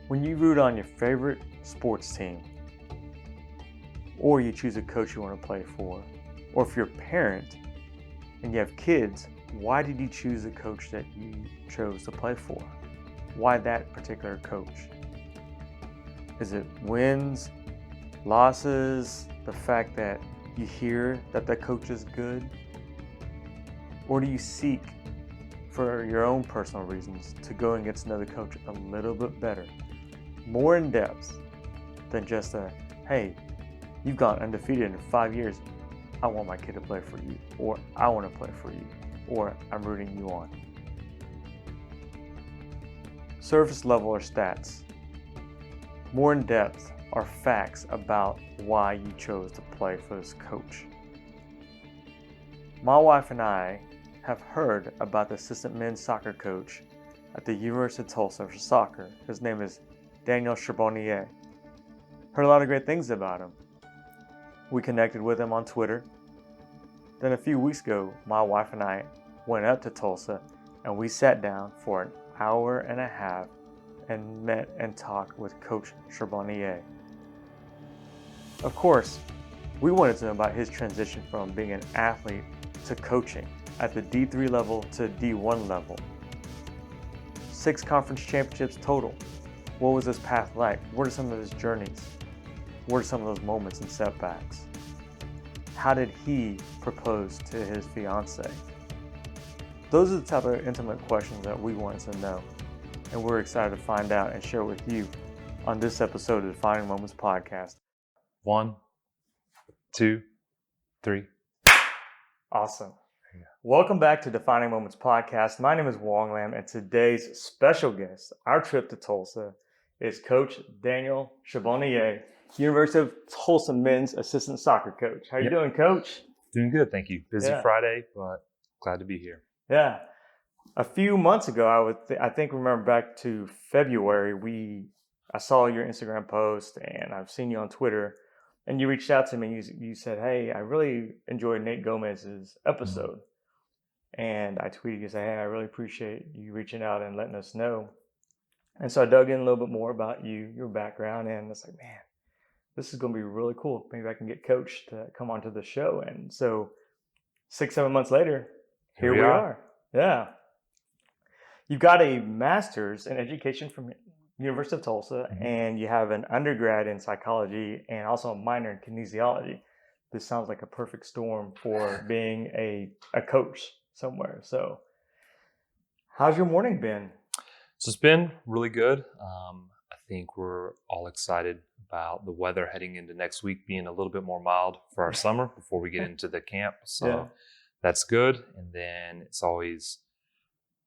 When you root on your favorite sports team, or you choose a coach you want to play for, or if you're a parent and you have kids, why did you choose the coach that you chose to play for? Why that particular coach? Is it wins, losses, the fact that you hear that that coach is good? Or do you seek, for your own personal reasons, to go and get to know the coach a little bit better, more in depth than just a, hey, you've gone undefeated in 5 years, I want my kid to play for you, or I want to play for you, or I'm rooting you on. Surface level are stats. More in depth are facts about why you chose to play for this coach. My wife and I have heard about the assistant men's soccer coach at the University of Tulsa for soccer. His name is Daniel Cherbonnier. Heard a lot of great things about him. We connected with him on Twitter. Then a few weeks ago, my wife and I went up to Tulsa and we sat down for an hour and a half and met and talked with Coach Cherbonnier. Of course, we wanted to know about his transition from being an athlete to coaching at the D3 level to D1 level. 6 conference championships total. What was his path like? What are some of his journeys? What are some of those moments and setbacks? How did he propose to his fiancée? Those are the type of intimate questions that we wanted to know, and we're excited to find out and share with you on this episode of Defining Moments Podcast. 1, 2, 3. Awesome. Welcome back to Defining Moments Podcast. My name is Wong Lam, and today's special guest, our trip to Tulsa, is Coach Daniel Cherbonnier, University of Tulsa men's assistant soccer coach. How you doing, Coach? Doing good, thank you. Busy Yeah. Friday, but glad to be here. Yeah. A few months ago, I think remember back to February, I saw your Instagram post and I've seen you on Twitter, and you reached out to me. You said, hey, I really enjoyed Nate Gomez's episode. And I tweeted you, say, hey, I really appreciate you reaching out and letting us know. And so I dug in a little bit more about you, your background, and it's like, man, this is going to be really cool. Maybe I can get Coach to come onto the show. And so 6-7 months later, here we are. Yeah. You've got a master's in education from University of Tulsa, and you have an undergrad in psychology and also a minor in kinesiology. This sounds like a perfect storm for being a coach somewhere. So how's your morning been? So it's been really good. I think we're all excited about the weather heading into next week being a little bit more mild for our summer before we get into the camp. So that's good. And then it's always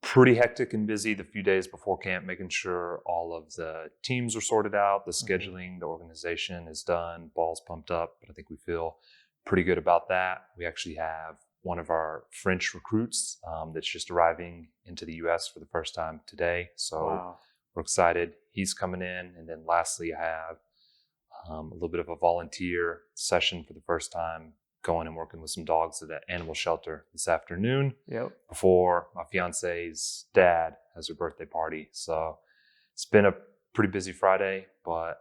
pretty hectic and busy the few days before camp, making sure all of the teams are sorted out, the scheduling, the organization is done, balls pumped up. But I think we feel pretty good about that. We actually have one of our French recruits that's just arriving into the U.S. for the first time today. So we're excited. He's coming in. And then lastly, I have a little bit of a volunteer session for the first time, going and working with some dogs at an animal shelter this afternoon before my fiance's dad has her birthday party. So it's been a pretty busy Friday, but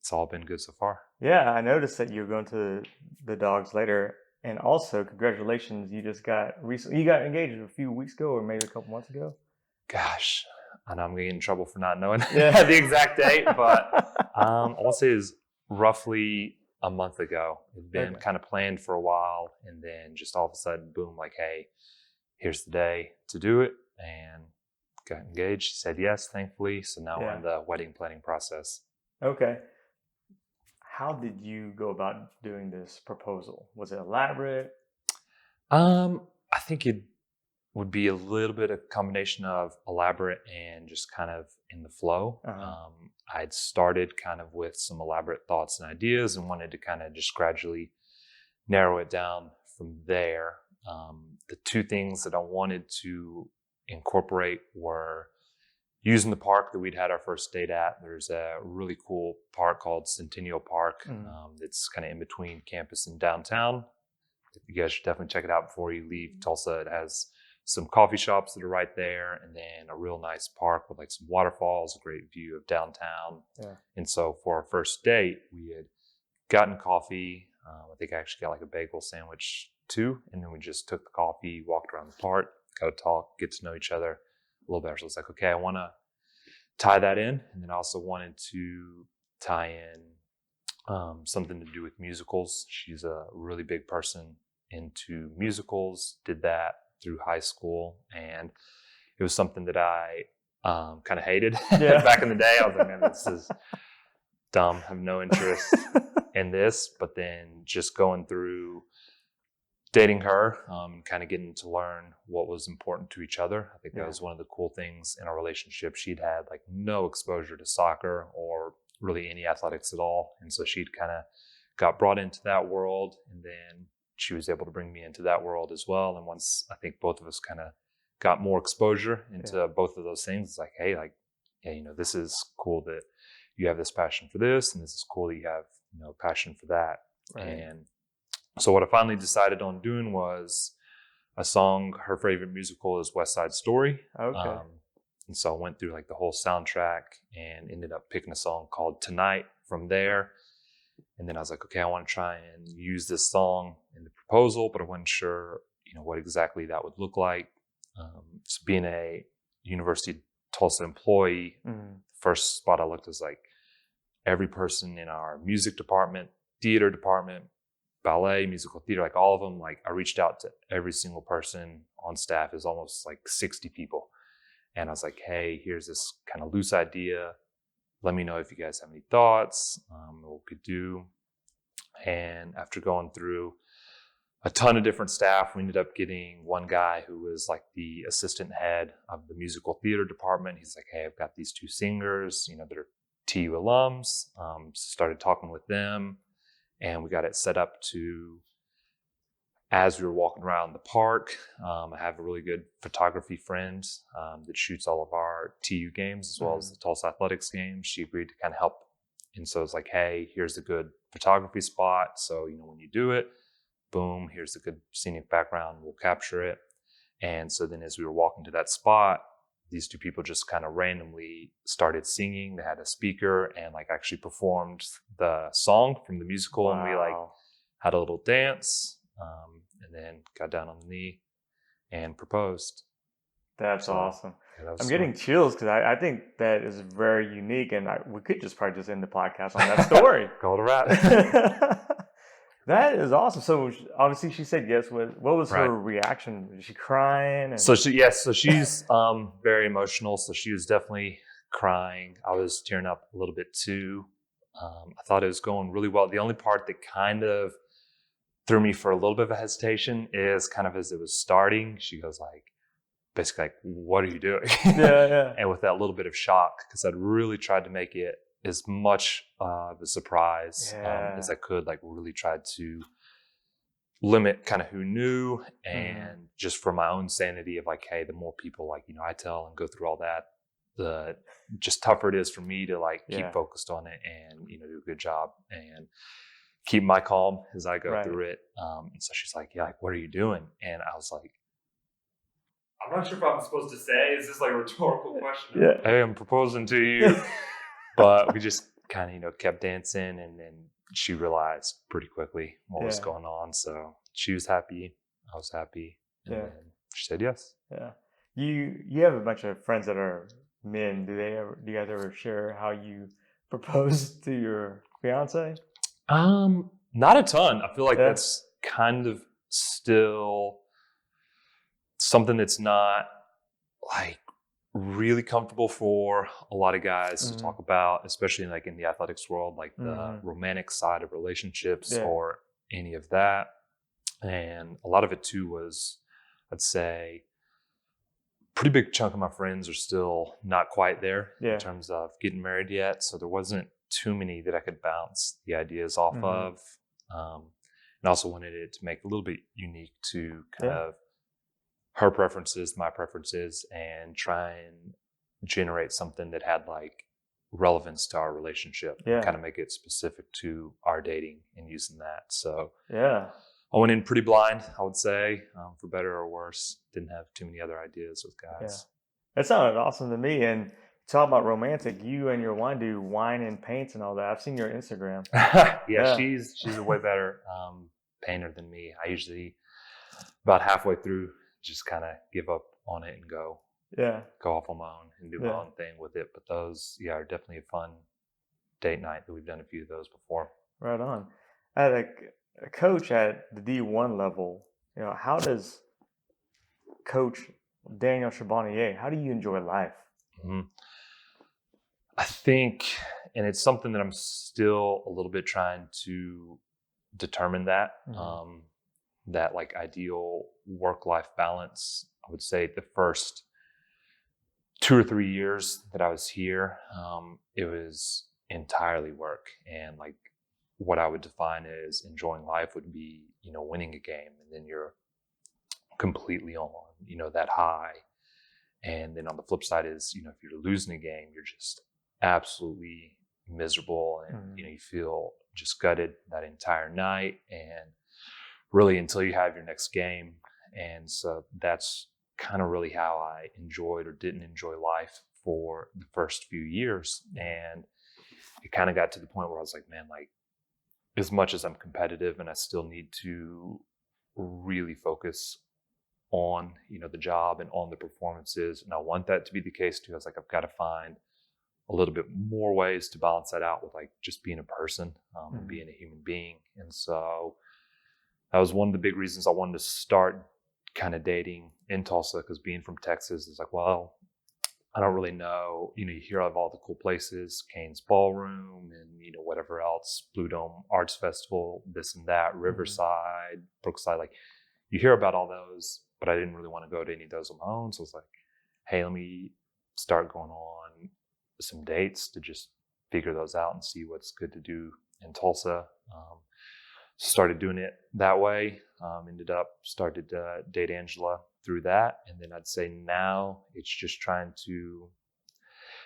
it's all been good so far. Yeah, I noticed that you're going to the dogs later. And also, congratulations, you got engaged a few weeks ago or maybe a couple months ago. Gosh, I know I'm going to get in trouble for not knowing the exact date, but I want to say it's roughly a month ago. It's been kind of planned for a while, and then just all of a sudden, boom, like, hey, here's the day to do it, and got engaged. She said yes, thankfully. So now we're in the wedding planning process. Okay. How did you go about doing this proposal? Was it elaborate? I think it would be a little bit of combination of elaborate and just kind of in the flow. I'd started kind of with some elaborate thoughts and ideas and wanted to kind of just gradually narrow it down from there. The two things that I wanted to incorporate were using the park that we'd had our first date at. There's a really cool park called Centennial Park. It's kind of in between campus and downtown. You guys should definitely check it out before you leave Tulsa. It has some coffee shops that are right there, and then a real nice park with like some waterfalls, a great view of downtown. Yeah. And so for our first date, we had gotten coffee. I think I actually got like a bagel sandwich too. And then we just took the coffee, walked around the park, got to talk, get to know each other a little better. So it's like, okay, I want to tie that in. And then I also wanted to tie in something to do with musicals. She's a really big person into musicals, did that through high school. And it was something that I kind of hated back in the day. I was like, man, this is dumb. I have no interest in this. But then just going through dating her, kind of getting to learn what was important to each other. I think that was one of the cool things in our relationship. She'd had like no exposure to soccer or really any athletics at all. And so she'd kind of got brought into that world, and then she was able to bring me into that world as well. And once I think both of us kind of got more exposure into both of those things, it's like, hey, like, yeah, you know, this is cool that you have this passion for this, and this is cool that you have, you know, passion for that. Right. And so what I finally decided on doing was a song. Her favorite musical is West Side Story. Okay. And so I went through like the whole soundtrack and ended up picking a song called Tonight from there. And then I was like, okay, I want to try and use this song in the proposal, but I wasn't sure, you know, what exactly that would look like. So being a University of Tulsa employee, first spot I looked was like every person in our music department, theater department, ballet, musical theater, like all of them. Like I reached out to every single person on staff. Is almost like 60 people. And I was like, hey, here's this kind of loose idea. Let me know if you guys have any thoughts, what we could do. And after going through a ton of different staff, we ended up getting one guy who was like the assistant head of the musical theater department. He's like, hey, I've got these two singers, you know, that are TU alums. So started talking with them, and we got it set up to, as we were walking around the park, I have a really good photography friend that shoots all of our TU games as well as the Tulsa athletics games. She agreed to kind of help. And so it's like, hey, here's a good photography spot. So, you know, when you do it, boom, here's a good scenic background. We'll capture it. And so then as we were walking to that spot, these two people just kind of randomly started singing. They had a speaker and like actually performed the song from the musical. Wow. And we like had a little dance. And then got down on the knee and proposed. That's awesome. Yeah, I'm getting chills because I think that is very unique, and we could just probably just end the podcast on that story. Call it a wrap. That is awesome. So obviously she said yes. What was her reaction? Was she crying? So she's very emotional. So she was definitely crying. I was tearing up a little bit too. I thought it was going really well. The only part that kind of threw me for a little bit of a hesitation is kind of as it was starting, she goes like, basically like, what are you doing? Yeah. And with that little bit of shock, because I'd really tried to make it as much of a surprise as I could, like really tried to limit kind of who knew, and just for my own sanity of like, hey, the more people like, you know, I tell and go through all that, the just tougher it is for me to like keep focused on it and, you know, do a good job and keep my calm as I go through it. And so she's like, yeah, like, what are you doing? And I was like, I'm not sure if I'm supposed to say, is this like a rhetorical question? Yeah. Hey, I'm proposing to you. But we just kind of, you know, kept dancing, and then she realized pretty quickly what was going on. So she was happy. I was happy. And then she said yes. Yeah. You have a bunch of friends that are men. Do you guys ever share how you proposed to your fiance? Not a ton. I feel like that's kind of still something that's not like really comfortable for a lot of guys to talk about, especially like in the athletics world, like the romantic side of relationships or any of that. And a lot of it too was, I'd say, pretty big chunk of my friends are still not quite there in terms of getting married yet. So there wasn't too many that I could bounce the ideas off of. And also wanted it to make it a little bit unique to kind of her preferences, my preferences, and try and generate something that had like relevance to our relationship. Kind of make it specific to our dating and using that. So I went in pretty blind, I would say, for better or worse. Didn't have too many other ideas with Yeah. guys. That sounded awesome to me. And talk about romantic. You and your wine do wine and paints and all that. I've seen your Instagram. Yeah, Yeah. she's a way better painter than me. I usually about halfway through just kind of give up on it and go Yeah. off on my own and do my Yeah. own thing with it. But those, yeah, are definitely a fun date night that we've done a few of those before. Right on. At a coach at the D1 level, how does Coach Daniel Cherbonnier, how do you enjoy life? hmm I think, and it's something that I'm still a little bit trying to determine that like ideal work-life balance. I would say the first 2 or 3 years that I was here, it was entirely work. And like what I would define as enjoying life would be, winning a game, and then you're completely on, that high. And then on the flip side is, if you're losing a game, you're just absolutely miserable, and you feel just gutted that entire night, and really until you have your next game. And so that's kind of really how I enjoyed or didn't enjoy life for the first few years. And it kind of got to the point where I was like, man, like as much as I'm competitive and I still need to really focus on, the job and on the performances, and I want that to be the case too. I was like, I've got to find a little bit more ways to balance that out with like just being a person and being a human being. And so that was one of the big reasons I wanted to start kind of dating in Tulsa, because being from Texas is like, well, I don't really know. You hear of all the cool places, Kane's Ballroom, and whatever else, Blue Dome Arts Festival, this and that, Riverside, Brookside. Like you hear about all those, but I didn't really want to go to any of those on my own. So I was like, hey, let me start going on some dates to just figure those out and see what's good to do in Tulsa. Started doing it that way. Started to date Angela through that. And then I'd say now it's just trying to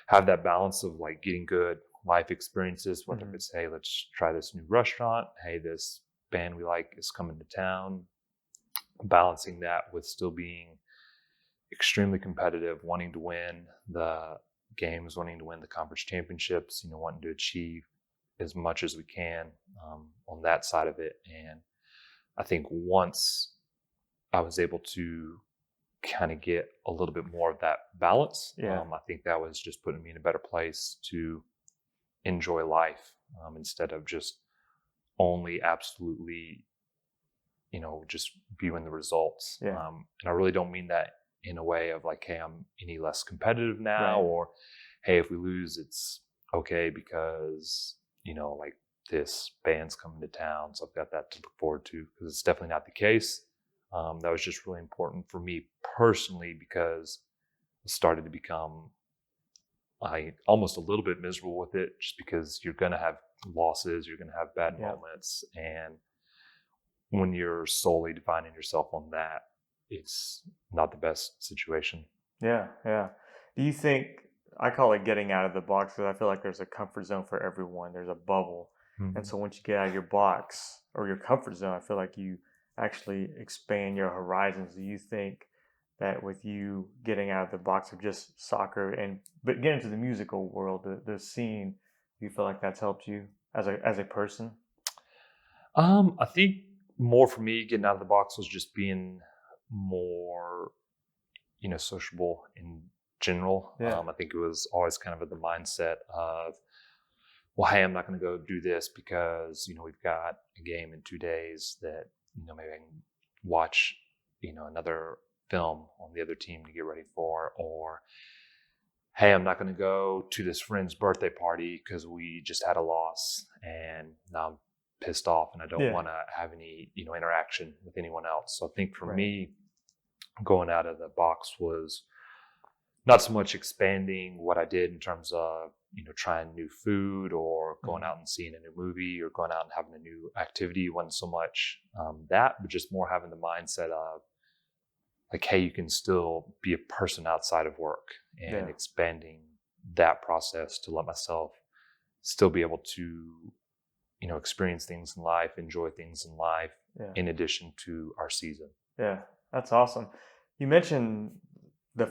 have that balance of like getting good life experiences, whether it's, hey, let's try this new restaurant. Hey, this band we like is coming to town. Balancing that with still being extremely competitive, wanting to win the games, wanting to win the conference championships, wanting to achieve as much as we can on that side of it. And I think once I was able to kind of get a little bit more of that balance, I think that was just putting me in a better place to enjoy life instead of just only absolutely, just viewing the results. And I really don't mean that in a way of like, hey, I'm any less competitive now, or hey, if we lose, it's okay because like this band's coming to town, so I've got that to look forward to, because it's definitely not the case. That was just really important for me personally, because I started to become almost a little bit miserable with it, just because you're going to have losses, you're going to have bad moments. And when you're solely defining yourself on that, it's not the best situation. Yeah. Do you think, I call it getting out of the box, because I feel like there's a comfort zone for everyone. There's a bubble. And so once you get out of your box or your comfort zone, I feel like you actually expand your horizons. Do you think that with you getting out of the box of just soccer but get into the musical world, the scene, do you feel like that's helped you as a person? I think more for me, getting out of the box was just being more, sociable in general. I think it was always kind of the mindset of, well, hey, I'm not going to go do this because, we've got a game in 2 days that, maybe I can watch, another film on the other team to get ready for, or, hey, I'm not going to go to this friend's birthday party because we just had a loss and now I'm pissed off and I don't want to have any, interaction with anyone else. So I think for me, going out of the box was not so much expanding what I did in terms of, trying new food or going out and seeing a new movie or going out and having a new activity. It wasn't so much that, but just more having the mindset of like, hey, you can still be a person outside of work, and expanding that process to let myself still be able to, experience things in life, enjoy things in life, Yeah. in addition to our season. Yeah. That's awesome. You mentioned the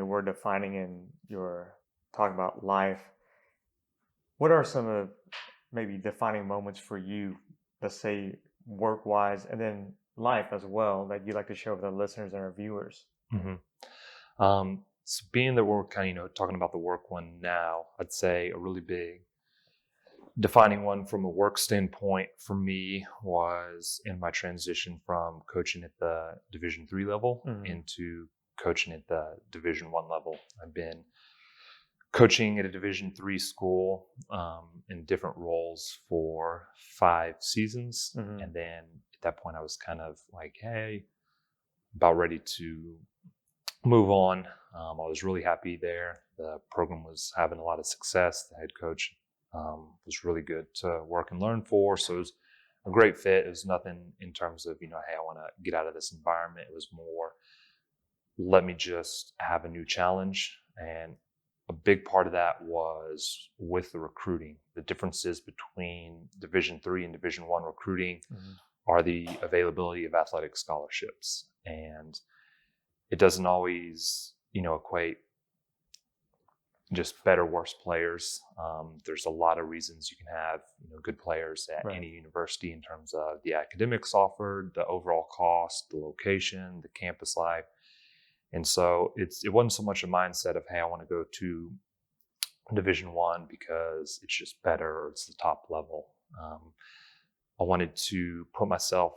word defining in your talk about life. What are some of maybe defining moments for you, let's say work wise, and then life as well, that you'd like to share with our listeners and our viewers? So being that we're kind of, talking about the work one now, I'd say a really big defining one from a work standpoint for me was in my transition from coaching at the Division III level into coaching at the Division I level. I've been coaching at a Division III school in different roles for 5 seasons. And then at that point, I was kind of like, hey, about ready to move on. I was really happy there. The program was having a lot of success. The head coach was really good to work and learn for. So it was a great fit. It was nothing in terms of, hey, I want to get out of this environment. It was more, let me just have a new challenge. And a big part of that was with the recruiting. The differences between Division III and Division I recruiting are the availability of athletic scholarships. And it doesn't always, equate just better, worse players. There's a lot of reasons you can have, good players at any university in terms of the academics offered, the overall cost, the location, the campus life. And so it wasn't so much a mindset of, hey, I want to go to Division I because it's just better or it's the top level. I wanted to put myself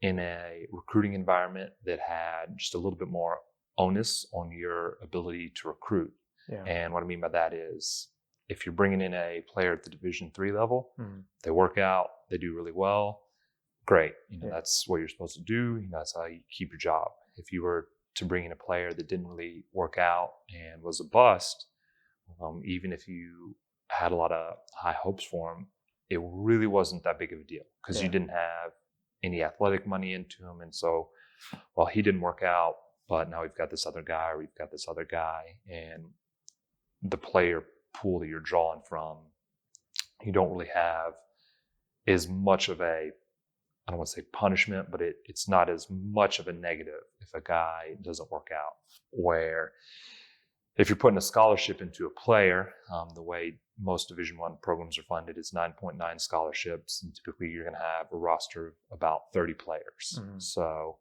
in a recruiting environment that had just a little bit more onus on your ability to recruit. Yeah. And what I mean by that is, if you're bringing in a player at the Division III level, they work out, they do really well, great. That's what you're supposed to do. That's how you keep your job. If you were to bring in a player that didn't really work out and was a bust, even if you had a lot of high hopes for him, it really wasn't that big of a deal because you didn't have any athletic money into him. And so, well, he didn't work out, but now we've got this other guy, or we've got this other guy, and the player pool that you're drawing from, you don't really have as much of a, I don't want to say punishment, but it's not as much of a negative if a guy doesn't work out. Where if you're putting a scholarship into a player, the way most Division I programs are funded is 9.9 scholarships, and typically you're going to have a roster of about 30 players. So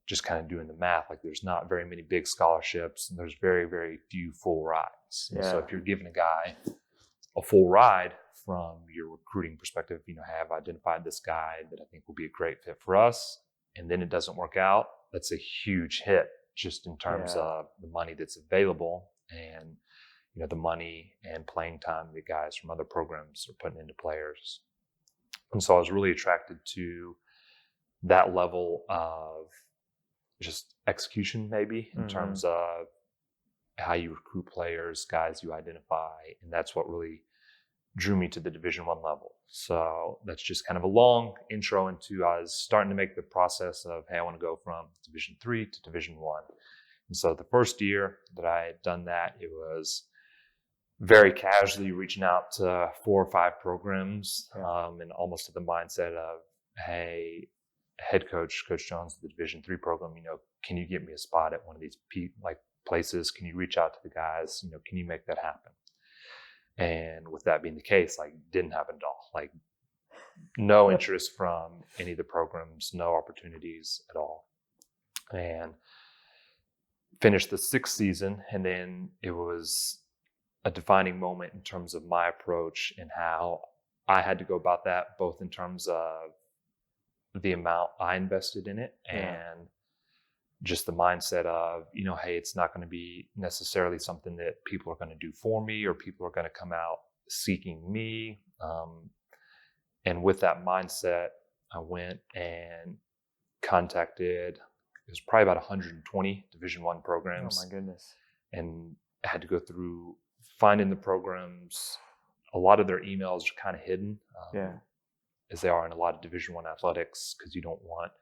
just kind of doing the math, like there's not very many big scholarships and there's very, very few full rides. So if you're giving a guy a full ride from your recruiting perspective, have identified this guy that I think will be a great fit for us, and then it doesn't work out, that's a huge hit just in terms of the money that's available and, the money and playing time that guys from other programs are putting into players. And so I was really attracted to that level of just execution, maybe, in terms of how you recruit players, guys you identify. And that's what really drew me to the Division I level. So that's just kind of a long intro into, I was starting to make the process of, hey, I want to go from Division III to Division I. And so the first year that I had done that, it was very casually reaching out to 4 or 5 programs, and almost to the mindset of, hey, head coach, Coach Jones, the Division III program, can you get me a spot at one of these places? Can you reach out to the guys? Can you make that happen? And with that being the case, didn't happen at all. No interest from any of the programs, no opportunities at all. And finished the 6th season, and then it was a defining moment in terms of my approach and how I had to go about that, both in terms of the amount I invested in it and just the mindset of, hey, it's not going to be necessarily something that people are going to do for me or people are going to come out seeking me. And with that mindset, I went and contacted, it was probably about 120 Division I programs. Oh my goodness. And I had to go through finding the programs. A lot of their emails are kind of hidden. As they are in a lot of Division I athletics, because you don't want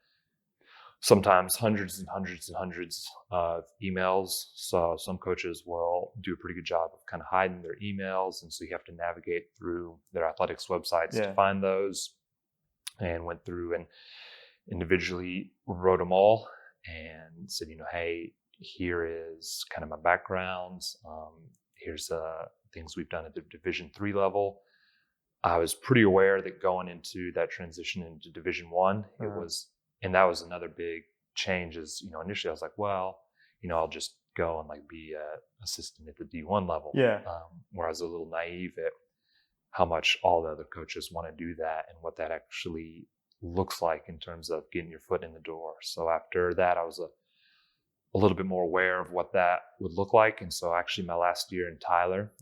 sometimes hundreds and hundreds and hundreds of emails. So some coaches will do a pretty good job of kind of hiding their emails. And so you have to navigate through their athletics websites to find those, and went through. And individually wrote them all and said, hey, here is kind of my background. Here's things we've done at the Division III level. I was pretty aware that going into that transition into Division I, it was, and that was another big change. Is initially I was like, well, I'll just go and like be an assistant at the D1 level. Yeah. Where I was a little naive at how much all the other coaches want to do that and what that actually looks like in terms of getting your foot in the door. So after that, I was a little bit more aware of what that would look like. And so actually my last year in Tyler,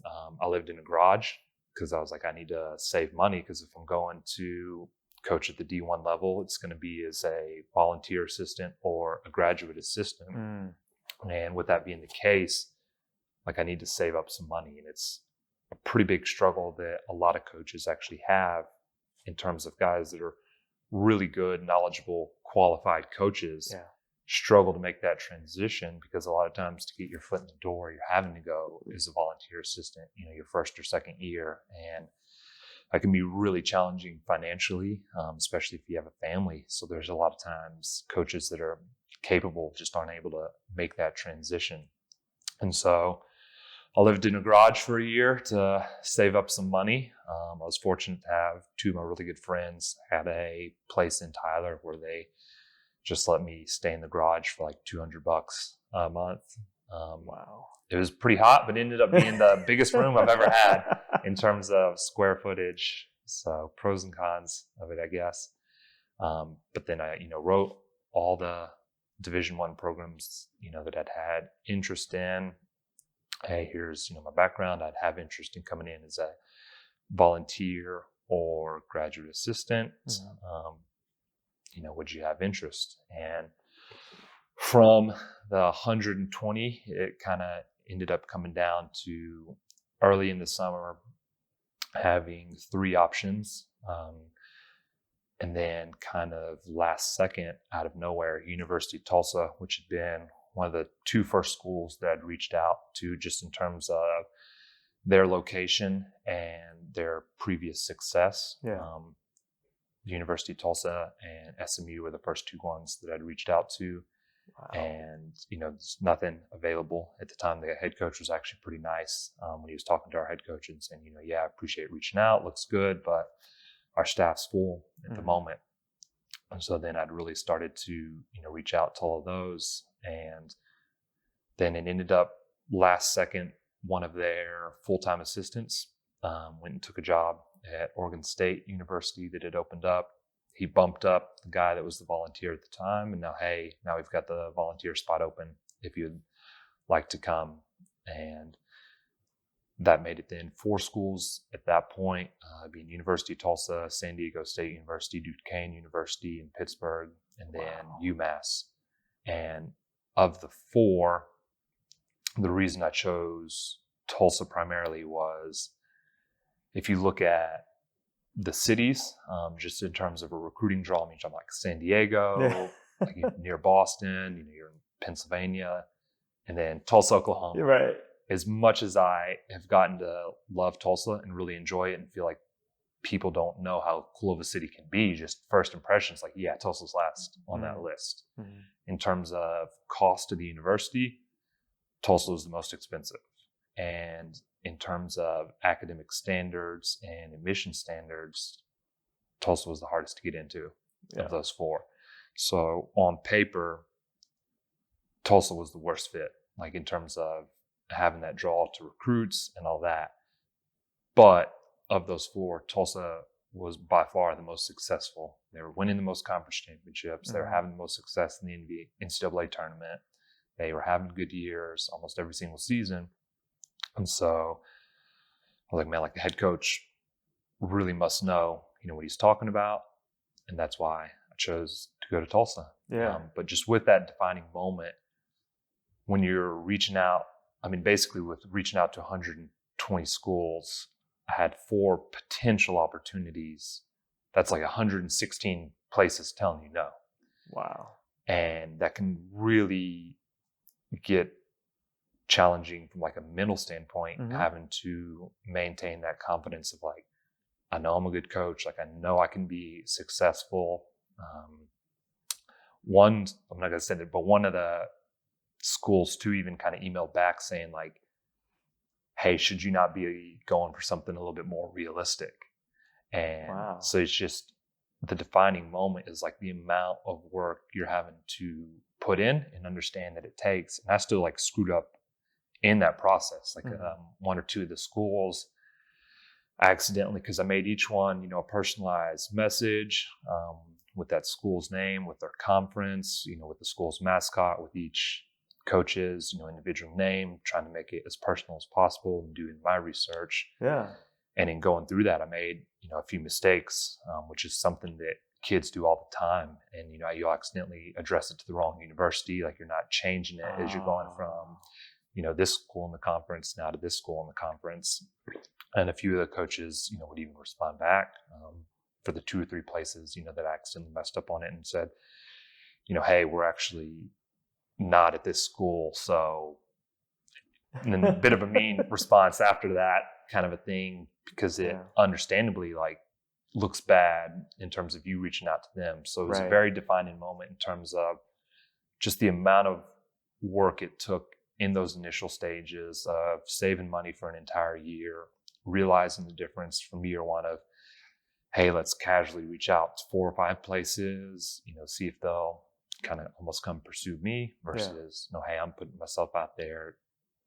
I lived in a garage because I was like, I need to save money because if I'm going to coach at the D1 level, it's going to be as a volunteer assistant or a graduate assistant. And with that being the case, like I need to save up some money. And it's a pretty big struggle that a lot of coaches actually have in terms of guys that are really good, knowledgeable, qualified coaches struggle to make that transition because a lot of times to get your foot in the door, you're having to go as a volunteer assistant, your first or second year. And that can be really challenging financially, especially if you have a family. So there's a lot of times coaches that are capable just aren't able to make that transition. And so I lived in a garage for a year to save up some money. I was fortunate to have two of my really good friends had a place in Tyler where they just let me stay in the garage for like $200 a month. Wow. It was pretty hot, but it ended up being the biggest room I've ever had in terms of square footage. So pros and cons of it, I guess. But then I, wrote all the Division I programs, that I'd had interest in. Hey, here's, my background. I'd have interest in coming in as a volunteer or graduate assistant. Would you have interest? And from the 120, it kind of ended up coming down to early in the summer having 3 options. And then kind of last second out of nowhere, University of Tulsa, which had been one of the 2 first schools that I'd reached out to just in terms of their location and their previous success. The University of Tulsa and SMU were the first 2 ones that I'd reached out to. Wow. And, there's nothing available at the time. The head coach was actually pretty nice when he was talking to our head coach and saying, I appreciate reaching out. Looks good, but our staff's full at the moment. And so then I'd really started to, reach out to all of those. And then it ended up last second, one of their full-time assistants went and took a job at Oregon State University that had opened up. He bumped up the guy that was the volunteer at the time. And now we've got the volunteer spot open if you'd like to come. And that made it then 4 schools at that point, being University of Tulsa, San Diego State University, Duquesne University in Pittsburgh, and then UMass. And of the 4, the reason I chose Tulsa primarily was if you look at the cities, just in terms of a recruiting draw, I'm like San Diego, like near Boston, you're in Pennsylvania, and then Tulsa, Oklahoma. You're right. As much as I have gotten to love Tulsa and really enjoy it and feel like people don't know how cool of a city can be, just first impressions, like, Tulsa's last on that list. In terms of cost to the university, Tulsa was the most expensive. And in terms of academic standards and admission standards, Tulsa was the hardest to get into of those 4. So on paper, Tulsa was the worst fit, like in terms of having that draw to recruits and all that. But of those 4, Tulsa was by far the most successful. They were winning the most conference championships. They were having the most success in the NCAA tournament. They were having good years almost every single season. And so I was like, man, like the head coach really must know, what he's talking about. And that's why I chose to go to Tulsa. But just with that defining moment, when you're reaching out, basically with reaching out to 120 schools, I had 4 potential opportunities. That's like 116 places telling you no. Wow. And that can really get challenging from like a mental standpoint, having to maintain that confidence of like, I know I'm a good coach. Like I know I can be successful. I'm not going to send it, but one of the schools too even kind of emailed back saying like, hey, should you not be going for something a little bit more realistic? And Wow. so it's just the defining moment is like the amount of work you're having to put in and understand that it takes. And I still like screwed up in that process. Like one or two of the schools, I accidentally, because I made each one, you know, a personalized message with that school's name, with their conference, you know, with the school's mascot, with each coach's, you know, individual name, trying to make it as personal as possible and doing my research. Yeah. And in going through that, I made, you know, a few mistakes, which is something that kids do all the time. And, you know, you'll accidentally address it to the wrong university. Like you're not changing it as you're going from, you know, this school in the conference now to this school in the conference. And a few of the coaches, you know, would even respond back for the 2 or 3 places, you know, that I accidentally messed up on it and said, you know, hey, we're actually not at this school. So, and then a bit of a mean response after that kind of a thing, because it understandably like looks bad in terms of you reaching out to them. So it was a very defining moment in terms of just the amount of work it took in those initial stages of saving money for an entire year, realizing the difference from year one of, hey, let's casually reach out to 4 or 5 places, you know, see if they'll kind of almost come pursue me versus, no, hey, I'm putting myself out there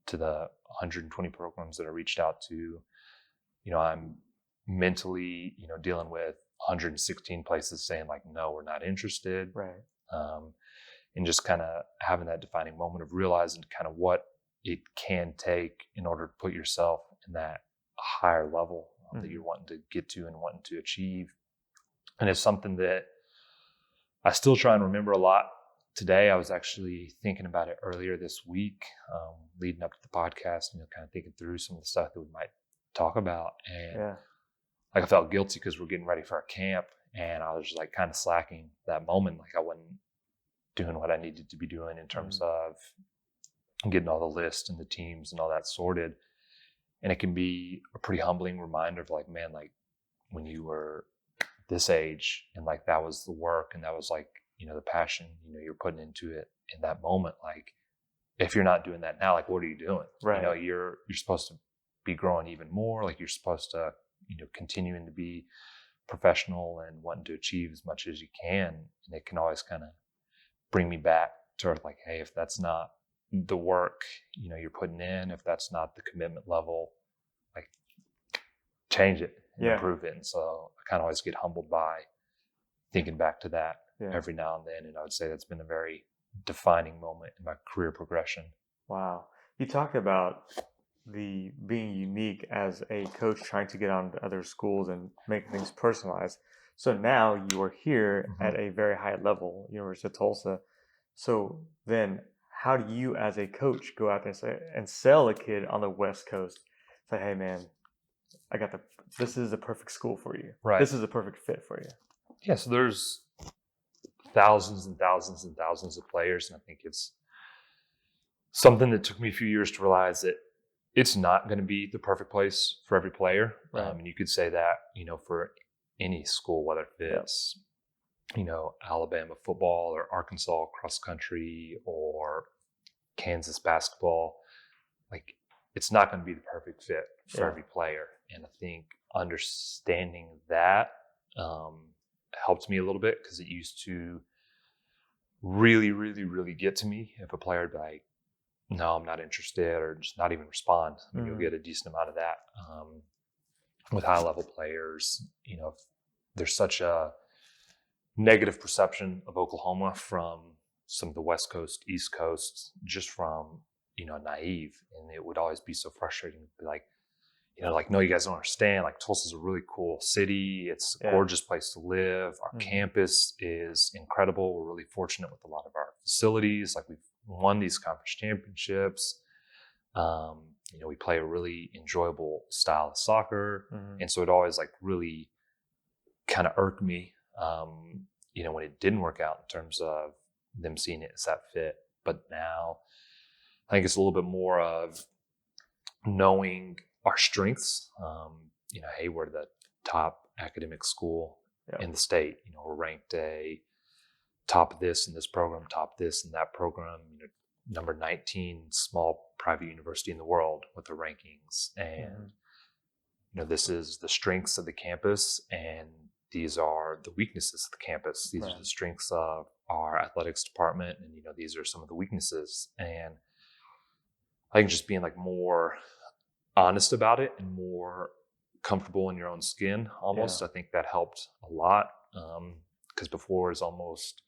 to the 120 programs that I reached out to. You know, I'm mentally, you know, dealing with 116 places saying like, no, we're not interested. Right. And just kind of having that defining moment of realizing kind of what it can take in order to put yourself in that higher level that you're wanting to get to and wanting to achieve. And it's something that I still try and remember a lot today. I was actually thinking about it earlier this week, leading up to the podcast, you know, kind of thinking through some of the stuff that we might talk about. And like I felt guilty because we're getting ready for our camp, and I was just like kind of slacking that moment. Like I wasn't doing what I needed to be doing in terms of getting all the lists and the teams and all that sorted. And it can be a pretty humbling reminder of like, man, like when you were this age and like that was the work and that was like, you know, the passion, you know, you're putting into it in that moment. Like if you're not doing that now, like what are you doing? Right. You know, you're supposed to be growing even more. Like you're supposed to, you know, continuing to be professional and wanting to achieve as much as you can. And it can always kind of bring me back to like, hey, if that's not the work, you know, you're putting in, if that's not the commitment level, like change it and improve it. And so I kind of always get humbled by thinking back to that every now and then. And I would say that's been a very defining moment in my career progression. Wow. You talk about the being unique as a coach trying to get on to other schools and make things personalized. So now you are here at a very high level, University of Tulsa. So then how do you as a coach go out there and sell a kid on the West Coast? Say, hey man, this is the perfect school for you. Right. This is a perfect fit for you. Yeah, so there's thousands and thousands and thousands of players. And I think it's something that took me a few years to realize that it's not going to be the perfect place for every player. Right. And you could say that, you know, for any school, whether it's, you know, Alabama football or Arkansas cross country or Kansas basketball, like it's not going to be the perfect fit for every player. And I think understanding that helped me a little bit, because it used to really, really, really get to me if a player would be like, no, I'm not interested, or just not even respond. I mean, you'll get a decent amount of that with high level players. You know, there's such a negative perception of Oklahoma from some of the West Coast, East Coast, just from, you know, naive. And it would always be so frustrating to be like, you know, like, no, you guys don't understand. Like, Tulsa's a really cool city. It's a gorgeous place to live. Our campus is incredible. We're really fortunate with a lot of our facilities. Like, we've won these conference championships. You know, we play a really enjoyable style of soccer. And so it always like really kind of irked me, you know, when it didn't work out in terms of them seeing it as that fit. But now I think it's a little bit more of knowing our strengths. You know, hey, we're the top academic school in the state. You know, we're ranked a top this in this program, top this in that program, number 19 small private university in the world with the rankings. And, this is the strengths of the campus, and these are the weaknesses of the campus. These are the strengths of our athletics department, and, these are some of the weaknesses. And I think just being like more honest about it and more comfortable in your own skin almost, I think that helped a lot. Because before is almost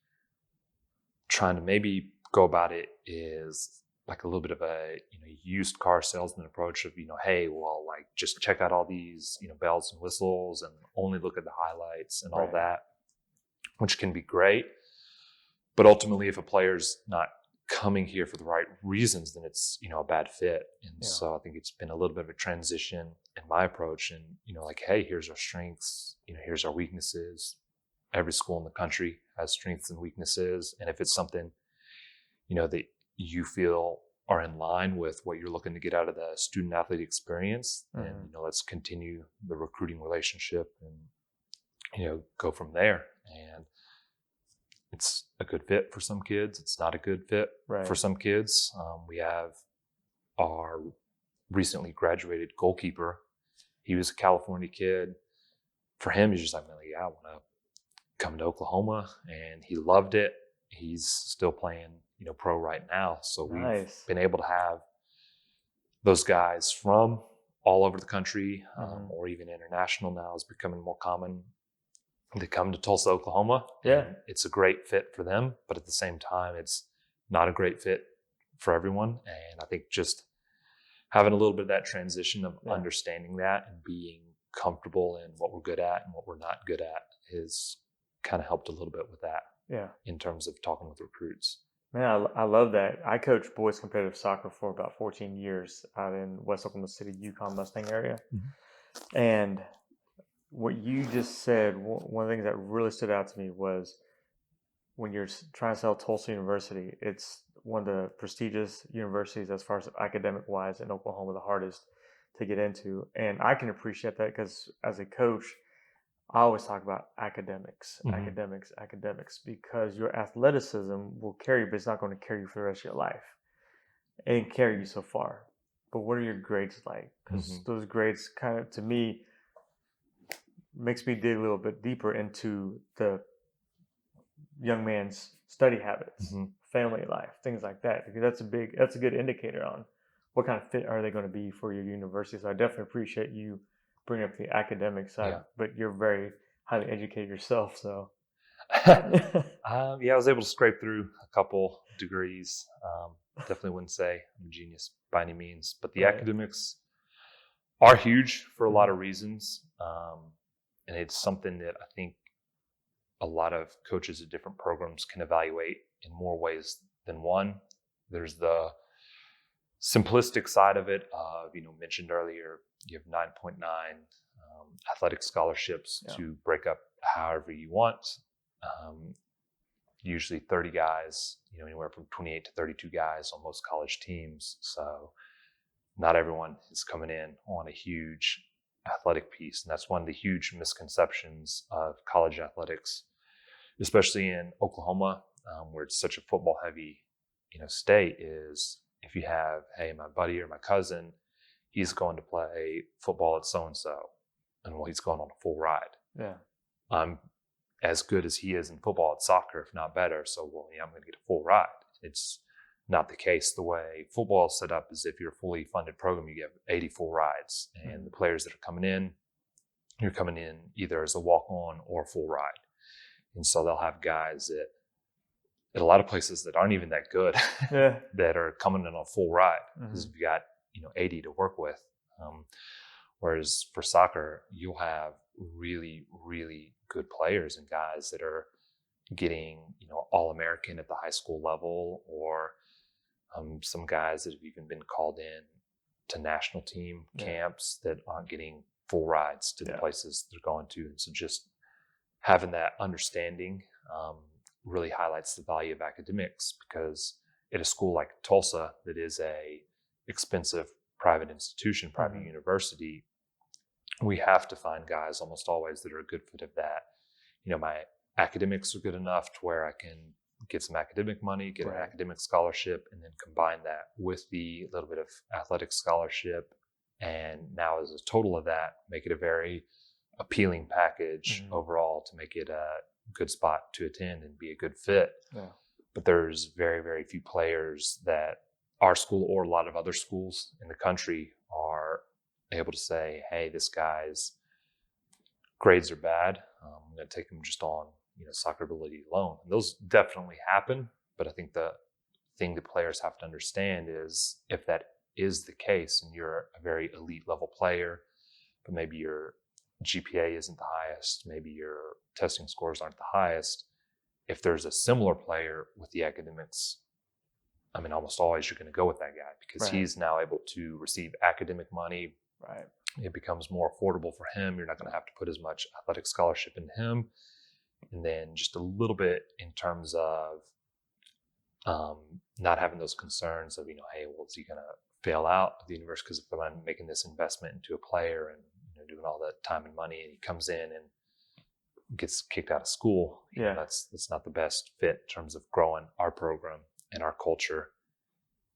trying to maybe go about it is like a little bit of a used car salesman approach of hey, well, like just check out all these bells and whistles and only look at the highlights and all that, which can be great, but ultimately if a player's not coming here for the right reasons, then it's a bad fit. And so I think it's been a little bit of a transition in my approach, and like, hey, here's our strengths, here's our weaknesses. Every school in the country has strengths and weaknesses, and if it's something that you feel are in line with what you're looking to get out of the student athlete experience, then let's continue the recruiting relationship and go from there. And it's a good fit for some kids. It's not a good fit for some kids. We have our recently graduated goalkeeper. He was a California kid. For him, he's just like, I want to come to Oklahoma, and he loved it. He's still playing, pro right now. So we've been able to have those guys from all over the country, or even international now is becoming more common. They come to Tulsa, Oklahoma. Yeah. It's a great fit for them, but at the same time, it's not a great fit for everyone. And I think just having a little bit of that transition of understanding that and being comfortable in what we're good at and what we're not good at has kind of helped a little bit with that. Yeah. In terms of talking with recruits. Man, I love that. I coached boys competitive soccer for about 14 years out in West Oklahoma City, Yukon Mustang area. And what you just said, one of the things that really stood out to me was when you're trying to sell Tulsa University, it's one of the prestigious universities as far as academic wise in Oklahoma, the hardest to get into. And I can appreciate that because as a coach, I always talk about academics, because your athleticism will carry you, but it's not going to carry you for the rest of your life. It can carry you so far. But what are your grades like? Because those grades kind of, to me, makes me dig a little bit deeper into the young man's study habits, family life, things like that. Because that's a good indicator on what kind of fit are they going to be for your university. So I definitely appreciate you bring up the academic side, but you're very highly educated yourself. So, I was able to scrape through a couple degrees. Definitely wouldn't say I'm a genius by any means, but the academics are huge for a lot of reasons. And it's something that I think a lot of coaches at different programs can evaluate in more ways than one. There's the simplistic side of it of, mentioned earlier, you have 9.9 athletic scholarships to break up however you want. Usually 30 guys, anywhere from 28 to 32 guys on most college teams. So not everyone is coming in on a huge athletic piece. And that's one of the huge misconceptions of college athletics, especially in Oklahoma, where it's such a football heavy, state, is if you have, hey, my buddy or my cousin, he's going to play football at so-and-so, and well, he's going on a full ride. Yeah. I'm as good as he is in football at soccer, if not better. So, I'm going to get a full ride. It's not the case. The way football is set up is if you're a fully funded program, you get 80 full rides. And the players that are coming in, you're coming in either as a walk-on or a full ride. And so they'll have guys at a lot of places that aren't even that good that are coming in on a full ride because you've got 80 to work with. Whereas for soccer, you'll have really, really good players and guys that are getting All-American at the high school level, or some guys that have even been called in to national team camps that aren't getting full rides to the places they're going to. And so just having that understanding really highlights the value of academics, because at a school like Tulsa, that is a expensive private institution, private university, we have to find guys almost always that are a good fit of that. My academics are good enough to where I can get some academic money, get an academic scholarship, and then combine that with the little bit of athletic scholarship. And now as a total of that, make it a very appealing package overall to make it a good spot to attend and be a good fit. Yeah. But there's very, very few players that our school or a lot of other schools in the country are able to say, hey, this guy's grades are bad. I'm going to take him just on soccer ability alone. And those definitely happen. But I think the thing that players have to understand is if that is the case and you're a very elite level player, but maybe your GPA isn't the highest, maybe your testing scores aren't the highest, if there's a similar player with the academics, I mean, almost always you're going to go with that guy because he's now able to receive academic money. Right. It becomes more affordable for him. You're not going to have to put as much athletic scholarship into him. And then just a little bit in terms of not having those concerns of, hey, well, is he going to fail out of the university because if I'm making this investment into a player and doing all that time and money and he comes in and gets kicked out of school, that's not the best fit in terms of growing our program and our culture.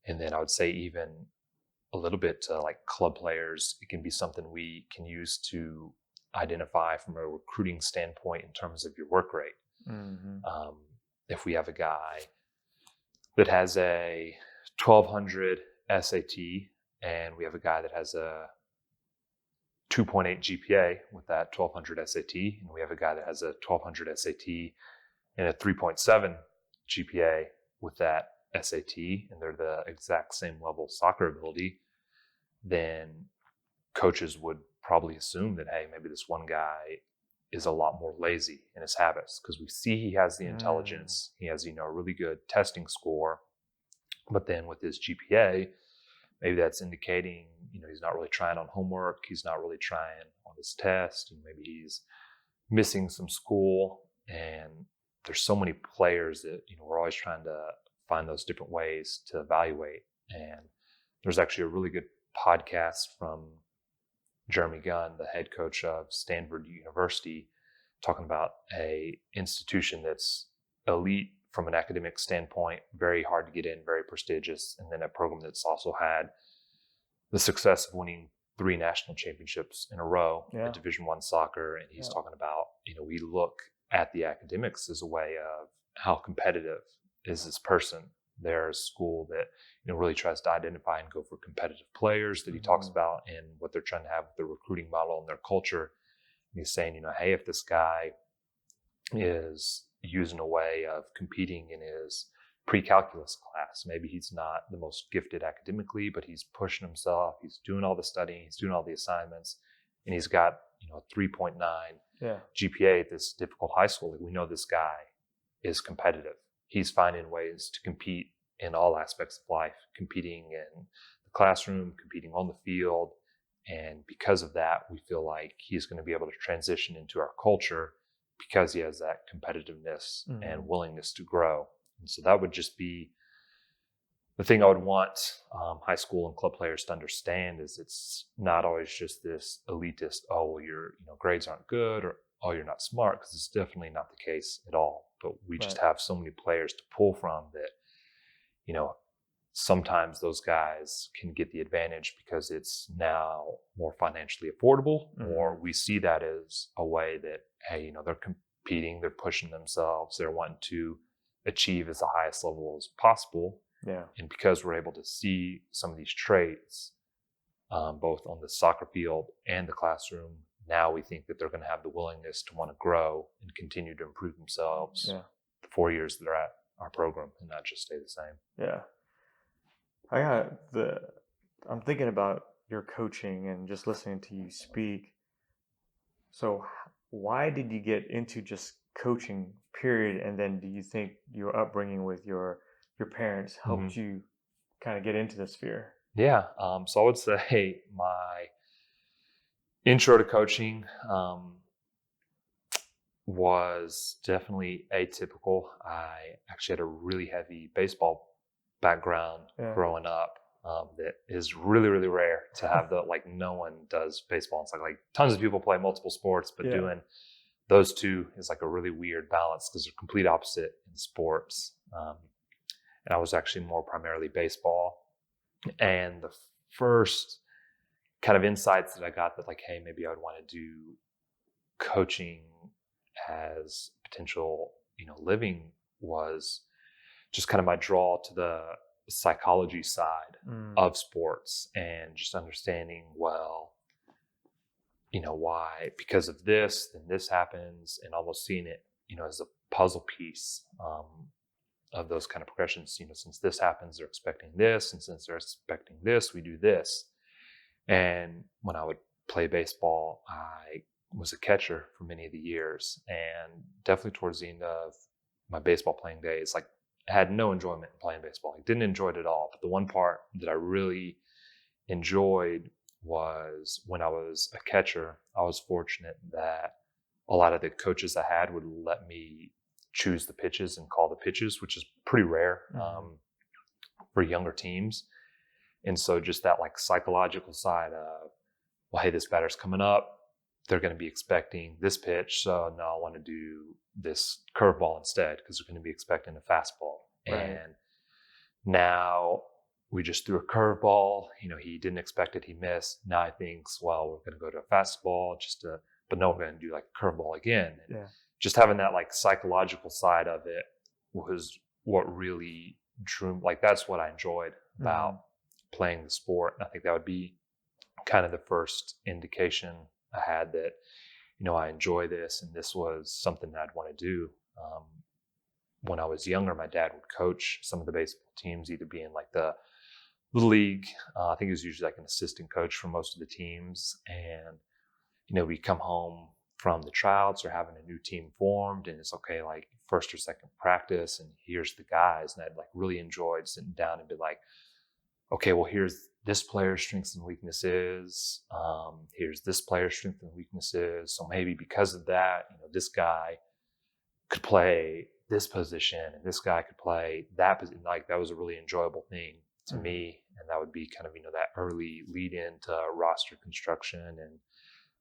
And then I would say even a little bit to like club players, it can be something we can use to identify from a recruiting standpoint in terms of your work rate. If we have a guy that has a 1200 SAT and we have a guy that has a 2.8 GPA with that 1200 SAT, and we have a guy that has a 1200 SAT and a 3.7 GPA with that SAT, and they're the exact same level soccer ability, then coaches would probably assume that, hey, maybe this one guy is a lot more lazy in his habits because we see he has the intelligence, he has, a really good testing score, but then with his GPA, maybe that's indicating, he's not really trying on homework, he's not really trying on his test, and maybe he's missing some school. And there's so many players that, we're always trying to find those different ways to evaluate. And there's actually a really good podcast from Jeremy Gunn, the head coach of Stanford University, talking about a institution that's elite from an academic standpoint, very hard to get in, very prestigious, and then a program that's also had the success of winning 3 national championships in a row at Division I soccer. And he's talking about, we look at the academics as a way of how competitive is this person. There's a school that, really tries to identify and go for competitive players that he talks about and what they're trying to have with their recruiting model and their culture. And he's saying, hey, if this guy is using a way of competing in his pre-calculus class, maybe he's not the most gifted academically, but he's pushing himself, he's doing all the studying, he's doing all the assignments, and he's got a 3.9 GPA at this difficult high school. Like, we know this guy is competitive. He's finding ways to compete in all aspects of life, competing in the classroom, competing on the field. And because of that, we feel like he's going to be able to transition into our culture because he has that competitiveness and willingness to grow. And so that would just be the thing I would want high school and club players to understand is it's not always just this elitist, oh, well, your grades aren't good, or oh, you're not smart, because it's definitely not the case at all. But we just have so many players to pull from that, sometimes those guys can get the advantage because it's now more financially affordable, or we see that as a way that, hey, they're competing, they're pushing themselves, they're wanting to achieve as the highest level as possible. And because we're able to see some of these traits, both on the soccer field and the classroom, now we think that they're going to have the willingness to want to grow and continue to improve themselves the 4 years that they're at our program and not just stay the same. I'm thinking about your coaching and just listening to you speak. So why did you get into just coaching, period? And then do you think your upbringing with your parents helped you kind of get into this sphere? So I would say my intro to coaching was definitely atypical. I actually had a really heavy baseball background growing up. That is really, really rare to have. No one does baseball. It's like tons of people play multiple sports, but doing those two is like a really weird balance because they're complete opposite in sports. And I was actually more primarily baseball. And the first kind of insights that I got that like, hey, maybe I would want to do coaching as potential, living was just kind of my draw to the psychology side of sports and just understanding, well, why, because of this, then this happens, and almost seeing it, as a puzzle piece of those kind of progressions. Since this happens, they're expecting this, and since they're expecting this, we do this. And when I would play baseball, I was a catcher for many of the years, and definitely towards the end of my baseball playing days, like I had no enjoyment in playing baseball. I didn't enjoy it at all. But the one part that I really enjoyed was when I was a catcher. I was fortunate that a lot of the coaches I had would let me choose the pitches and call the pitches, which is pretty rare for younger teams. And so just that like psychological side of, well, hey, this batter's coming up. They're going to be expecting this pitch. So no, I want to do this curveball instead because they're going to be expecting a fastball. Right. And now we just threw a curveball. He didn't expect it. He missed. Now he thinks, well, we're going to go to a fastball but no, we're going to do like a curveball again. And just having that like psychological side of it was what really drew, like that's what I enjoyed about playing the sport. And I think that would be kind of the first indication I had that, I enjoy this and this was something that I'd want to do. When I was younger, my dad would coach some of the baseball teams, either being like the league. I think he was usually like an assistant coach for most of the teams. And, we come home from the tryouts or having a new team formed and it's okay, like first or second practice and here's the guys. And I'd like really enjoyed sitting down and be like, okay, well, here's this player's strengths and weaknesses. Here's this player's strengths and weaknesses. So maybe because of that, this guy could play this position and this guy could play that position. Like that was a really enjoyable thing to me. And that would be kind of, that early lead into roster construction and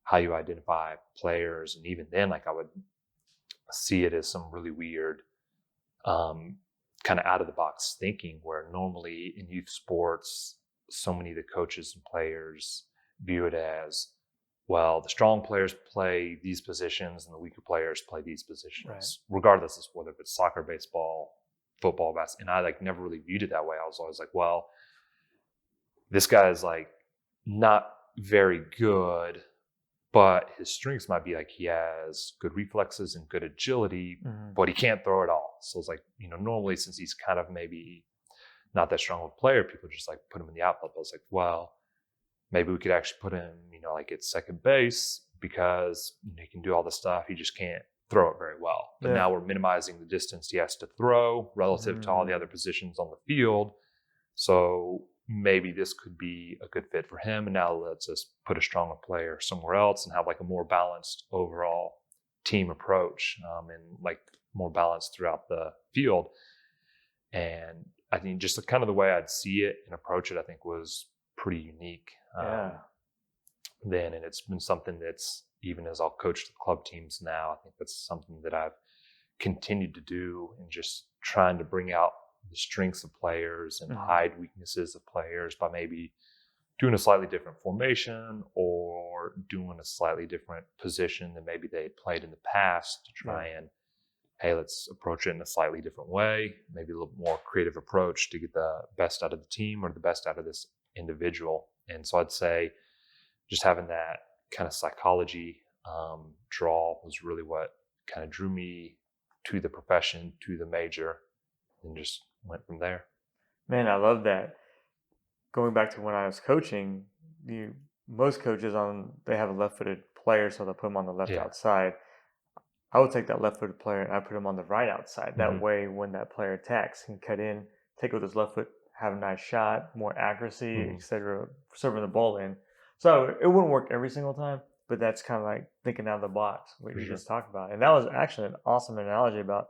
how you identify players. And even then, like I would see it as some really weird, kind of out of the box thinking where normally in youth sports, so many of the coaches and players view it as, well, the strong players play these positions and the weaker players play these positions, regardless of whether it's soccer, baseball, football, basketball. And I like never really viewed it that way. I was always like, well, this guy is like not very good, but his strengths might be like he has good reflexes and good agility, but he can't throw it all. So it's like, normally since he's kind of maybe not that strong of a player, people just like put him in the outfield. But I was like, well, maybe we could actually put him, like at second base because he can do all the stuff. He just can't throw it very well. But now we're minimizing the distance he has to throw relative to all the other positions on the field. So maybe this could be a good fit for him. And now let's just put a stronger player somewhere else and have like a more balanced overall team approach and like more balanced throughout the field. And I think just kind of the way I'd see it and approach it, I think was pretty unique then. And it's been something that's, even as I'll coach the club teams now, I think that's something that I've continued to do and just trying to bring out the strengths of players and hide weaknesses of players by maybe doing a slightly different formation or doing a slightly different position than maybe they had played in the past to try and, hey, let's approach it in a slightly different way, maybe a little more creative approach to get the best out of the team or the best out of this individual. And so I'd say just having that kind of psychology draw was really what kind of drew me to the profession, to the major, and just went from there. Man, I love that. Going back to when I was coaching, most coaches they have a left-footed player, so they'll put him on the left outside. I would take that left-footed player and I put him on the right outside. That way, when that player attacks, he can cut in, take it with his left foot, have a nice shot, more accuracy, etc., serving the ball in. So it wouldn't work every single time, but that's kind of like thinking out of the box, what you just talked about. And that was actually an awesome analogy about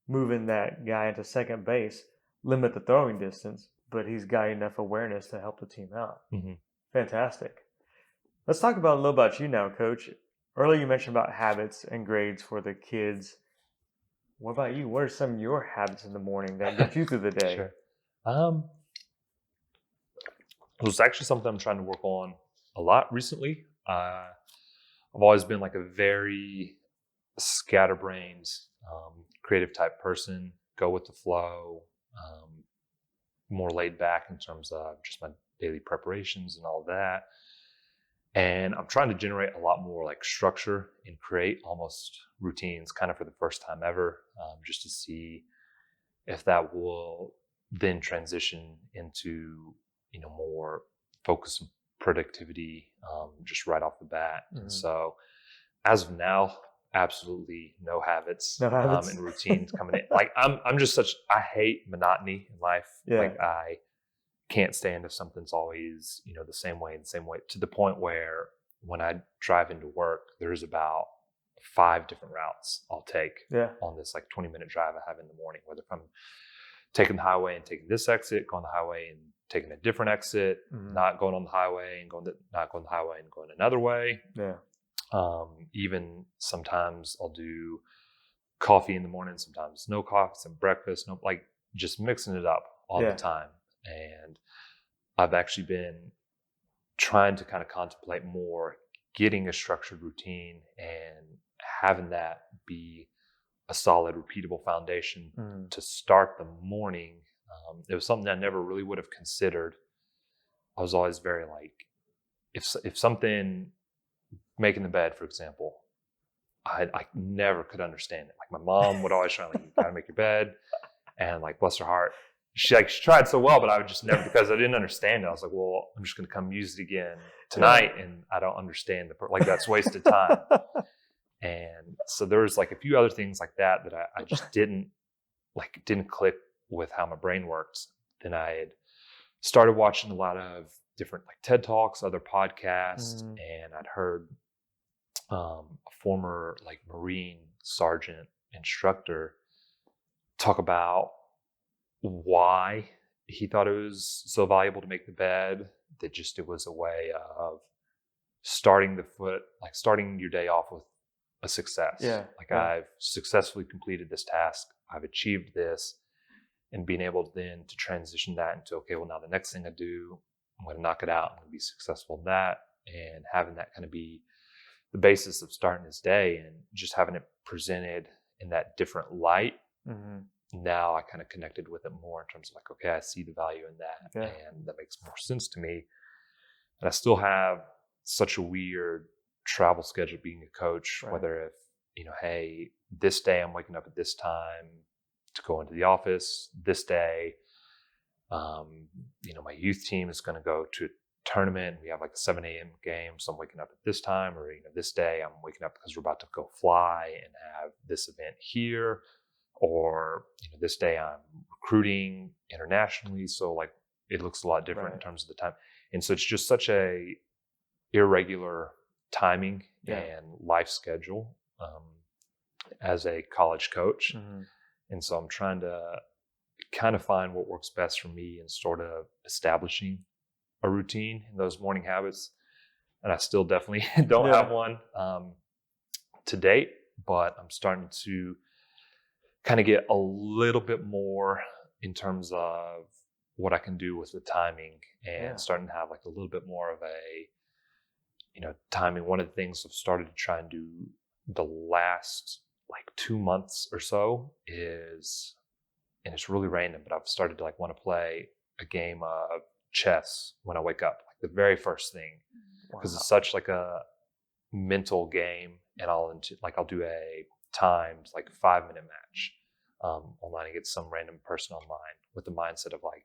moving that guy into second base, limit the throwing distance, but he's got enough awareness to help the team out. Fantastic. Let's talk about a little about you now, Coach. Earlier you mentioned about habits and grades for the kids. What about you? What are some of your habits in the morning that get you through the day? Sure. It was actually something I'm trying to work on a lot recently. I've always been like a very scatterbrained, creative type person, go with the flow, more laid back in terms of just my daily preparations and all that. And I'm trying to generate a lot more like structure and create almost routines kind of for the first time ever, just to see if that will then transition into, more focus and productivity, just right off the bat. Mm-hmm. And so as of now, absolutely no habits, No habits. and routines coming in. Like I'm just I hate monotony in life. Yeah. Like I can't stand if something's always, the same way, to the point where when I drive into work, there's about 5 different routes I'll take on this like 20-minute drive I have in the morning, whether if I'm taking the highway and taking this exit, going the highway and taking a different exit, not going on the highway and not going the highway and going another way. Yeah. Even sometimes I'll do coffee in the morning, sometimes no coffee, some breakfast, like just mixing it up all the time. And I've actually been trying to kind of contemplate more getting a structured routine and having that be a solid, repeatable foundation to start the morning. It was something I never really would have considered. I was always very like, if something, making the bed, for example, I never could understand it. Like my mom would always try like, you gotta make your bed, and like bless her heart, she tried so well, but I would just never, because I didn't understand it. I was like, well, I'm just gonna come use it again tonight, and I don't understand like that's wasted time. And so there was like a few other things like that I just didn't click with how my brain works. Then I had started watching a lot of different like TED Talks, other podcasts, and I'd heard a former like Marine sergeant instructor talk about why he thought it was so valuable to make the bed, that just it was a way of starting your day off with a success. I've successfully completed this task, I've achieved this, and being able then to transition that into, okay, well, now the next thing I do, I'm going to knock it out, I'm going to be successful in that, and having that kind of be the basis of starting his day, and just having it presented in that different light. Now I kind of connected with it more in terms of like, okay, I see the value in that, and that makes more sense to me. And I still have such a weird travel schedule being a coach, whether if, hey, this day I'm waking up at this time to go into the office, this day, my youth team is going to go to a tournament, we have like a 7 a.m. game, so I'm waking up at this time, or this day I'm waking up because we're about to go fly and have this event here, or this day I'm recruiting internationally, so like it looks a lot different in terms of the time. And so it's just such a irregular timing and life schedule as a college coach. And so I'm trying to kind of find what works best for me and sort of establishing a routine in those morning habits. And I still definitely don't have one to date, but I'm starting to kind of get a little bit more in terms of what I can do with the timing, and starting to have like a little bit more of a, timing. One of the things I've started to try and do the last like 2 months or so is, and it's really random, but I've started to like want to play a game of chess when I wake up, like the very first thing, because it's such like a mental game. And I'll do a timed like 5-minute match online and get some random person online with the mindset of like,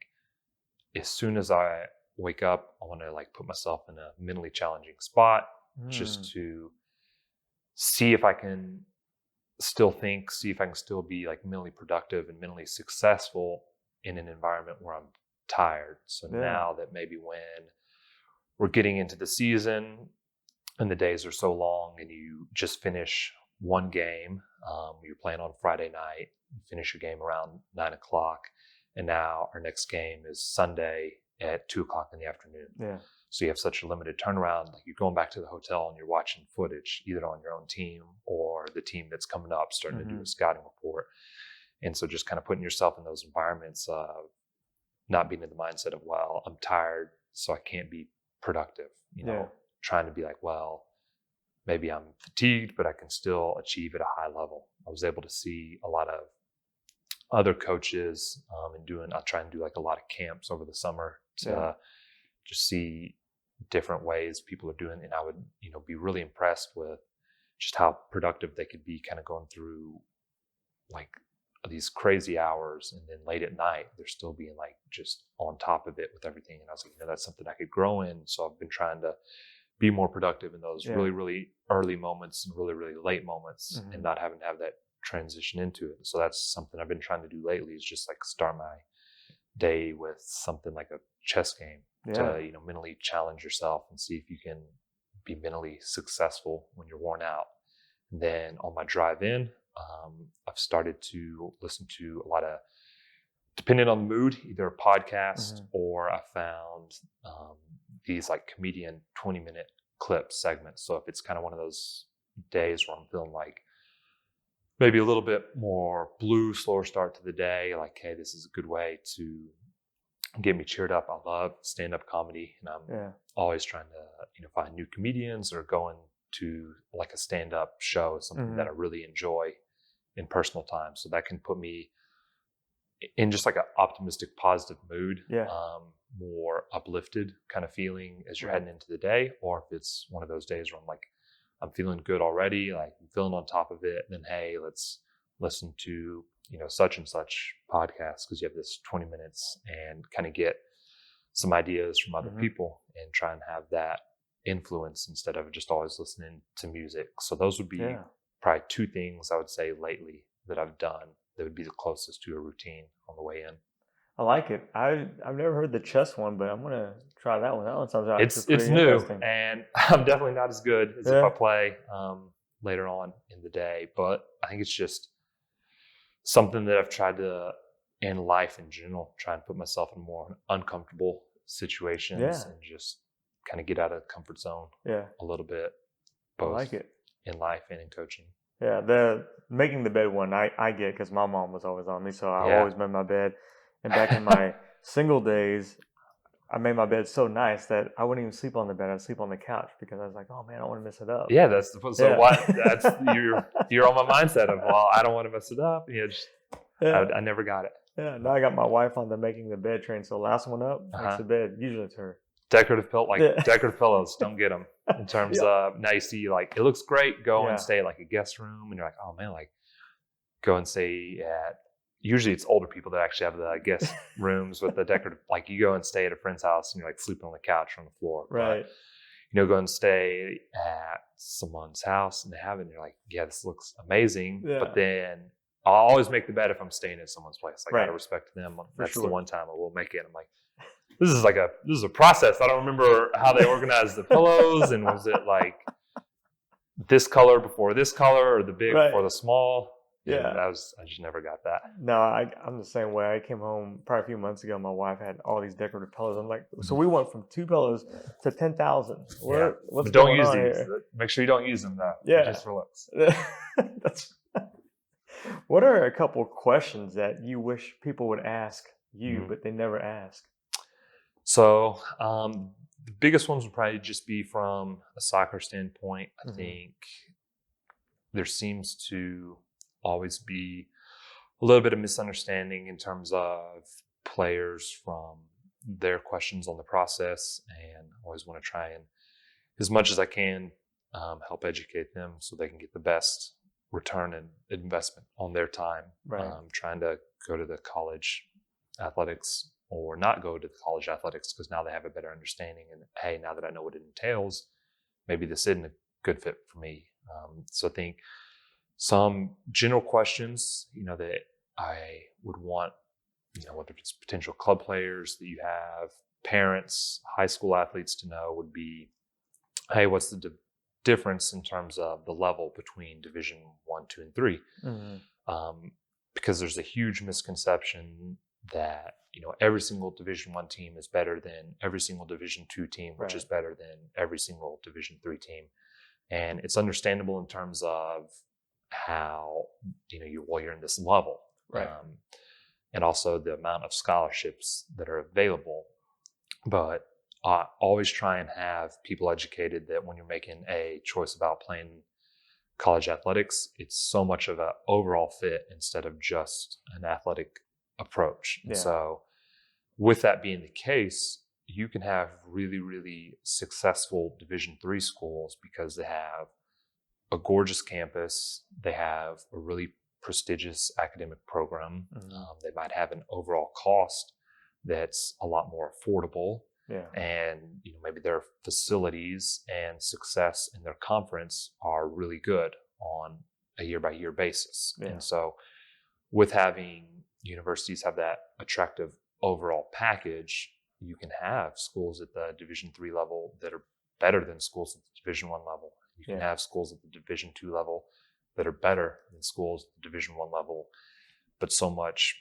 as soon as I wake up, I want to like put myself in a mentally challenging spot just to see if I can still think, see if I can still be like mentally productive and mentally successful in an environment where I'm tired. So now that maybe when we're getting into the season and the days are so long and you just finish one game, you're playing on Friday night, you finish your game around 9:00, and now our next game is Sunday at 2:00 in the afternoon. So you have such a limited turnaround. Like you're going back to the hotel and you're watching footage either on your own team or the team that's coming up, starting to do a scouting report. And so just kind of putting yourself in those environments, not being in the mindset of, well, I'm tired, so I can't be productive, trying to be like, well, maybe I'm fatigued, but I can still achieve at a high level. I was able to see a lot of other coaches I try and do like a lot of camps over the summer to just see different ways people are doing. And I would, be really impressed with just how productive they could be kind of going through like these crazy hours. And then late at night, they're still being like just on top of it with everything. And I was like, that's something I could grow in. So I've been trying to be more productive in those really, really early moments and really, really late moments and not having to have that transition into it. So that's something I've been trying to do lately, is just like start my day with something like a chess game to, mentally challenge yourself and see if you can be mentally successful when you're worn out. And then on my drive in, I've started to listen to a lot of, depending on the mood, either a podcast or I found these like comedian 20-minute clip segments. So if it's kind of one of those days where I'm feeling like maybe a little bit more blue, slower start to the day, like, hey, this is a good way to get me cheered up. I love stand-up comedy, and I'm always trying to find new comedians or going to like a stand-up show, something that I really enjoy in personal time. So that can put me in just like an optimistic, positive mood, more uplifted kind of feeling as you're heading into the day. Or if it's one of those days where I'm like, I'm feeling good already, like I'm feeling on top of it, then hey, let's listen to, such and such podcast because you have this 20 minutes and kind of get some ideas from other people and try and have that influence instead of just always listening to music. So those would be probably two things I would say lately that I've done that would be the closest to a routine on the way in. I like it. I've never heard the chess one, but I'm gonna try that one. That one sounds it's new, and I'm definitely not as good as if I play later on in the day. But I think it's just something that I've tried to, in life in general, try and put myself in more uncomfortable situations and just kind of get out of the comfort zone a little bit. Both I like it in life and in coaching. Yeah, the making the bed one I get because my mom was always on me, so I always made my bed. And back in my single days, I made my bed so nice that I wouldn't even sleep on the bed. I'd sleep on the couch because I was like, oh man, I don't want to mess it up. Yeah, that's you're on my mindset of, well, I don't want to mess it up. I never got it. Yeah, now I got my wife on the making the bed train. So last one up makes the bed. Usually it's her. Decorative pillows, don't get them. In terms of, now you see like, it looks great, go and stay like a guest room, and you're like, oh man, like go and stay at, usually it's older people that actually have the guest rooms with the decorative, like you go and stay at a friend's house and you're like sleeping on the couch or on the floor. Right. But, go and stay at someone's house and they have it and you're like, yeah, this looks amazing. Yeah. But then I'll always make the bed if I'm staying at someone's place. Like, out of respect to them. That's the one time I will make it. I'm like, this is a process. I don't remember how they organized the pillows, and was it like this color before this color or the big before the small? Yeah, I just never got that. No, I'm the same way. I came home probably a few months ago. My wife had all these decorative pillows. I'm like, so we went from 2 pillows to 10,000. What's don't going use on these. Here? Make sure you don't use them though. Yeah, just for looks. That's. What are a couple questions that you wish people would ask you, but they never ask? So the biggest ones would probably just be from a soccer standpoint. I think there seems to always be a little bit of misunderstanding in terms of players from their questions on the process, and I always want to try and, as much as I can, help educate them so they can get the best return and investment on their time. Right. Trying to go to the college athletics or not go to the college athletics because now they have a better understanding, and hey, now that I know what it entails, maybe this isn't a good fit for me. So I think some general questions, that I would want, whether it's potential club players that you have, parents, high school athletes to know would be, hey, what's the difference in terms of the level between Division 1, 2, and 3? Because there's a huge misconception that, every single Division I team is better than every single Division II team, which is better than every single Division III team. And it's understandable in terms of how, you're in this level. Right. And also the amount of scholarships that are available. But always try and have people educated that when you're making a choice about playing college athletics, it's so much of an overall fit instead of just an athletic approach. And so with that being the case, you can have really, really successful Division III schools because they have a gorgeous campus. They have a really prestigious academic program. They might have an overall cost that's a lot more affordable. Yeah. And maybe their facilities and success in their conference are really good on a year-by-year basis. Yeah. And so with having universities have that attractive overall package, you can have schools at the Division III level that are better than schools at the Division I level. You can have schools at the Division II level that are better than schools at the Division I level. But so much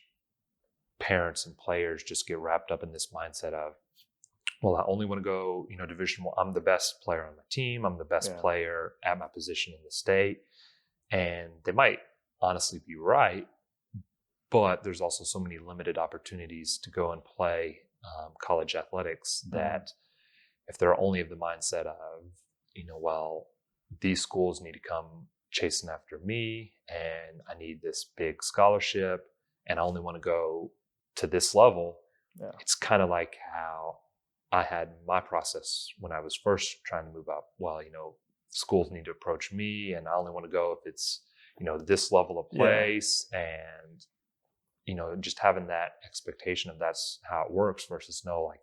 parents and players just get wrapped up in this mindset of, well, I only want to go, Division I. I'm the best player on my team. I'm the best player at my position in the state. And they might honestly be right, but there's also so many limited opportunities to go and play college athletics that if they're only of the mindset of, well, these schools need to come chasing after me and I need this big scholarship and I only want to go to this level. Yeah. It's kind of like how I had my process when I was first trying to move up. Well, schools need to approach me and I only want to go if it's, this level of place and, just having that expectation of that's how it works versus like,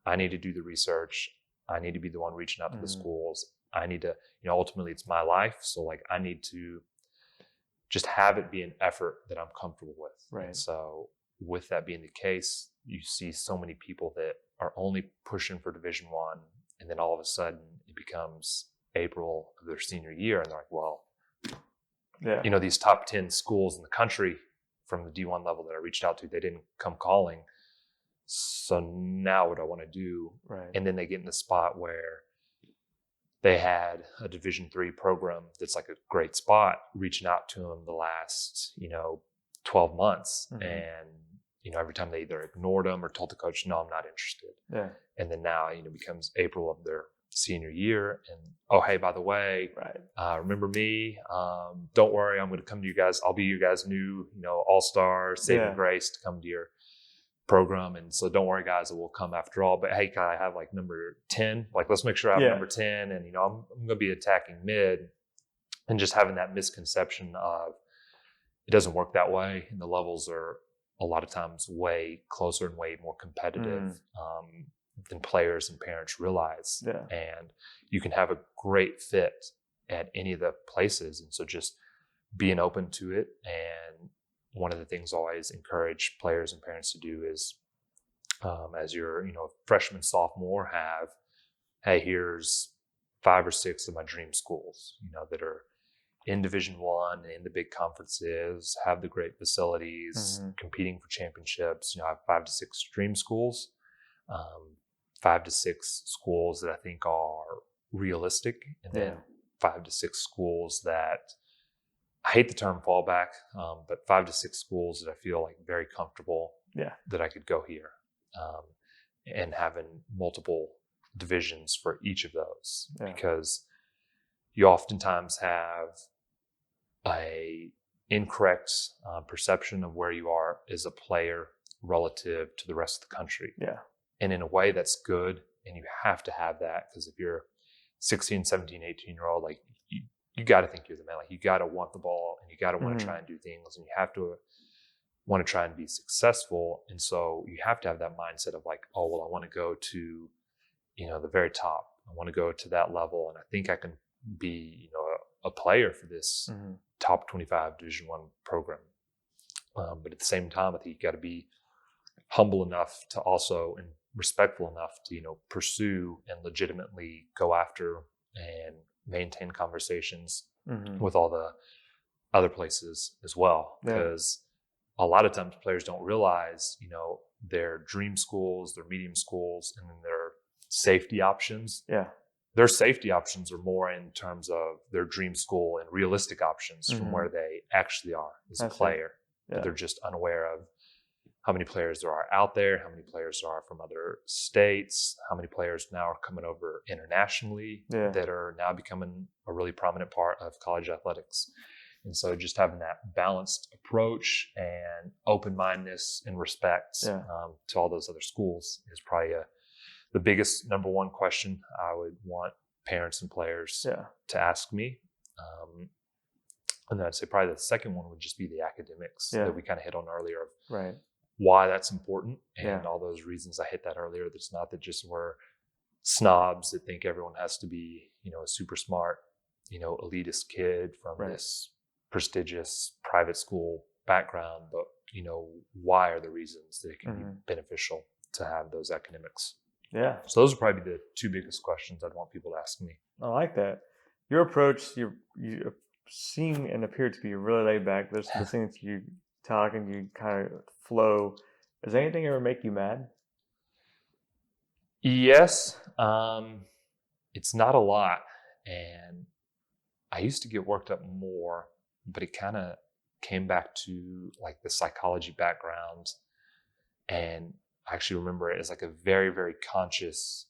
I need to do the research. I need to be the one reaching out to the schools. I need to, ultimately it's my life. So like, I need to just have it be an effort that I'm comfortable with. Right. And so with that being the case, you see so many people that are only pushing for Division I, and then all of a sudden it becomes April of their senior year, and they're like, well, these top 10 schools in the country from the D1 level that I reached out to, they didn't come calling. So now what do I want to do? Right. And then they get in the spot where they had a Division III program that's like a great spot reaching out to them the last, 12 months. And, every time they either ignored them or told the coach, no, I'm not interested. Yeah. And then now, becomes April of their senior year. And, oh, hey, by the way, remember me? Don't worry, I'm going to come to you guys. I'll be you guys' new, all-star saving grace to come to your program. And so don't worry, guys, it will come after all. But hey, can I have like number 10? Like, let's make sure I have number 10. And, I'm going to be attacking mid, and just having that misconception of it doesn't work that way. And the levels are a lot of times way closer and way more competitive than players and parents realize. Yeah. And you can have a great fit at any of the places. And so just being open to it. And one of the things I always encourage players and parents to do is, as your, freshman, sophomore, hey, here's 5 or 6 of my dream schools, that are in Division I, in the big conferences, have the great facilities, competing for championships. I have 5 to 6 dream schools, 5 to 6 schools that I think are realistic, and then 5 to 6 schools that, I hate the term fallback, but 5 to 6 schools that I feel like very comfortable that I could go here, and having multiple divisions for each of those, because you oftentimes have a incorrect perception of where you are as a player relative to the rest of the country. Yeah. And in a way that's good, and you have to have that, because if you're 16, 17, 18-year-old, like you got to think you're the man. Like, you got to want the ball, and you got to want to try and do things, and you have to want to try and be successful. And so you have to have that mindset of like, oh, well, I want to go to, the very top. I want to go to that level, and I think I can be, a player for this top 25 Division I program. But at the same time, I think you got to be humble enough to also, and respectful enough to, pursue and legitimately go after and maintain conversations with all the other places as well. Because a lot of times players don't realize, their dream schools, their medium schools, and then their safety options. Yeah. Their safety options are more in terms of their dream school and realistic options from where they actually are as a player. Yeah. But they're just unaware of how many players there are out there, how many players there are from other states, how many players now are coming over internationally that are now becoming a really prominent part of college athletics. And so just having that balanced approach and open-mindedness and respect to all those other schools is probably the biggest number one question I would want parents and players to ask me. And then I'd say probably the second one would just be the academics that we kind of hit on earlier of why that's important and all those reasons I hit that earlier. That's not that just we're snobs that think everyone has to be, a super smart, elitist kid from this prestigious private school background, but, why are the reasons that it can be beneficial to have those academics? Yeah. So those are probably the two biggest questions I'd want people to ask me. I like that. Your approach, you seem and appear to be really laid back. There's listening to you talk and you kind of flow. Does anything ever make you mad? Yes. It's not a lot. And I used to get worked up more, but it kind of came back to like the psychology background. And I actually remember it as like a very, very conscious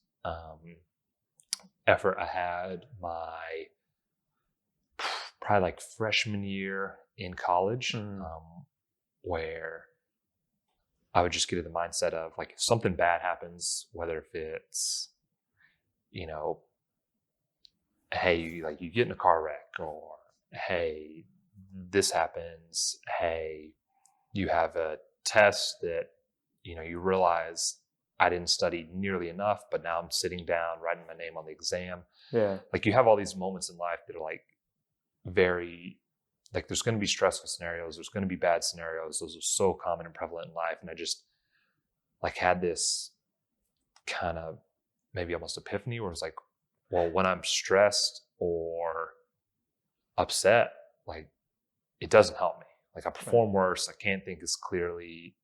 effort I had my probably like freshman year in college, where I would just get in the mindset of like, if something bad happens, whether if it's, hey, you get in a car wreck, or hey, this happens, hey, you have a test that, you realize I didn't study nearly enough, but now I'm sitting down writing my name on the exam. Yeah. Like you have all these moments in life that are like very, like there's going to be stressful scenarios. There's going to be bad scenarios. Those are so common and prevalent in life. And I just like had this kind of maybe almost epiphany where it's like, well, when I'm stressed or upset, like it doesn't help me. Like I perform worse. I can't think as clearly.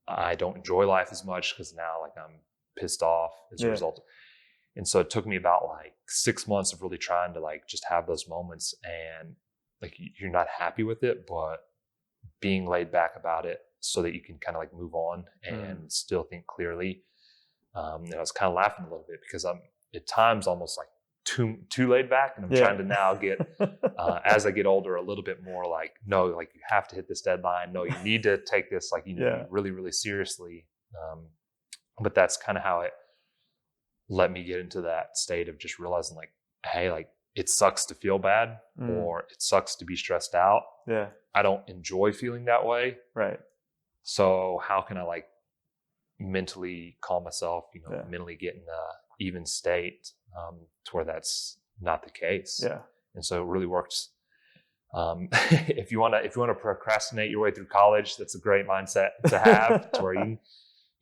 I don't enjoy life as much because now like I'm pissed off as a result. And so it took me about like 6 months of really trying to like just have those moments, and like you're not happy with it, but being laid back about it so that you can kind of like move on and still think clearly. And I was kind of laughing a little bit because I'm at times almost like too laid back, and I'm trying to now get as I get older a little bit more like, no, like you have to hit this deadline, no, you need to take this like really, really seriously. But that's kind of how it let me get into that state of just realizing like, hey, like it sucks to feel bad or it sucks to be stressed out. I don't enjoy feeling that way, so how can I like mentally calm myself, mentally get in a even state to where that's not the case. And so it really works. If you want to procrastinate your way through college, that's a great mindset to have, to where you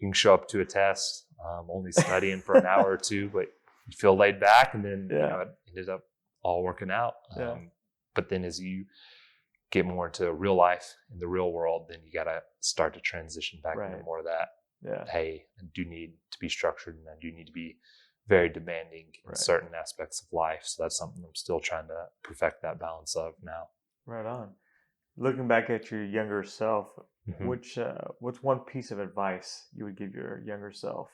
can show up to a test only studying for an hour or two, but you feel laid back, and then it ended up all working out. But then as you get more into real life in the real world, then you got to start to transition back into more of that. Hey, I do need to be structured, and I do need to be very demanding in certain aspects of life. So that's something I'm still trying to perfect that balance of now. Right on. Looking back at your younger self, what's one piece of advice you would give your younger self?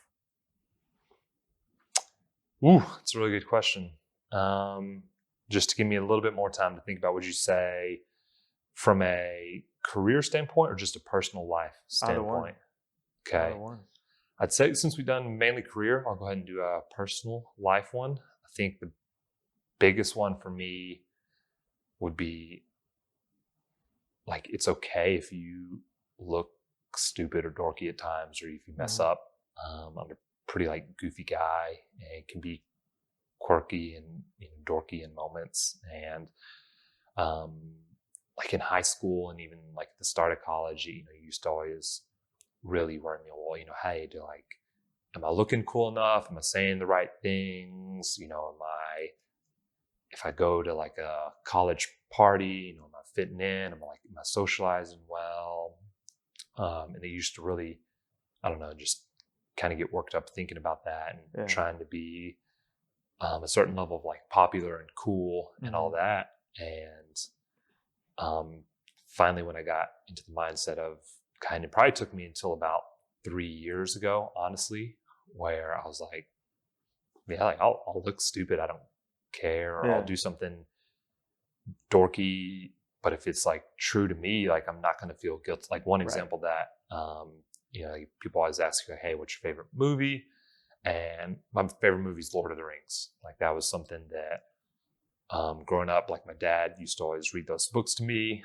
Ooh, that's a really good question. Just to give me a little bit more time to think about, would you say from a career standpoint or just a personal life standpoint? Okay. I'd say since we've done mainly career, I'll go ahead and do a personal life one. I think the biggest one for me would be like, it's okay if you look stupid or dorky at times, or if you mess up. I'm a pretty like goofy guy and can be quirky and dorky in moments. And like in high school and even like at the start of college, you used to always really worry me, well, hey, am I looking cool enough? Am I saying the right things? If I go to like a college party? You know, am I fitting in? Am I socializing well? And it used to really, I don't know, just kind of get worked up thinking about that and trying to be a certain level of like popular and cool and all that. And finally, when I got into the mindset of it probably took me until about 3 years ago, honestly, where I was like, yeah, like I'll look stupid. I don't care. Or I'll do something dorky. But if it's like true to me, like I'm not going to feel guilty. Like one example that, you know, like people always ask you, hey, what's your favorite movie? And my favorite movie is Lord of the Rings. Like that was something that growing up, like my dad used to always read those books to me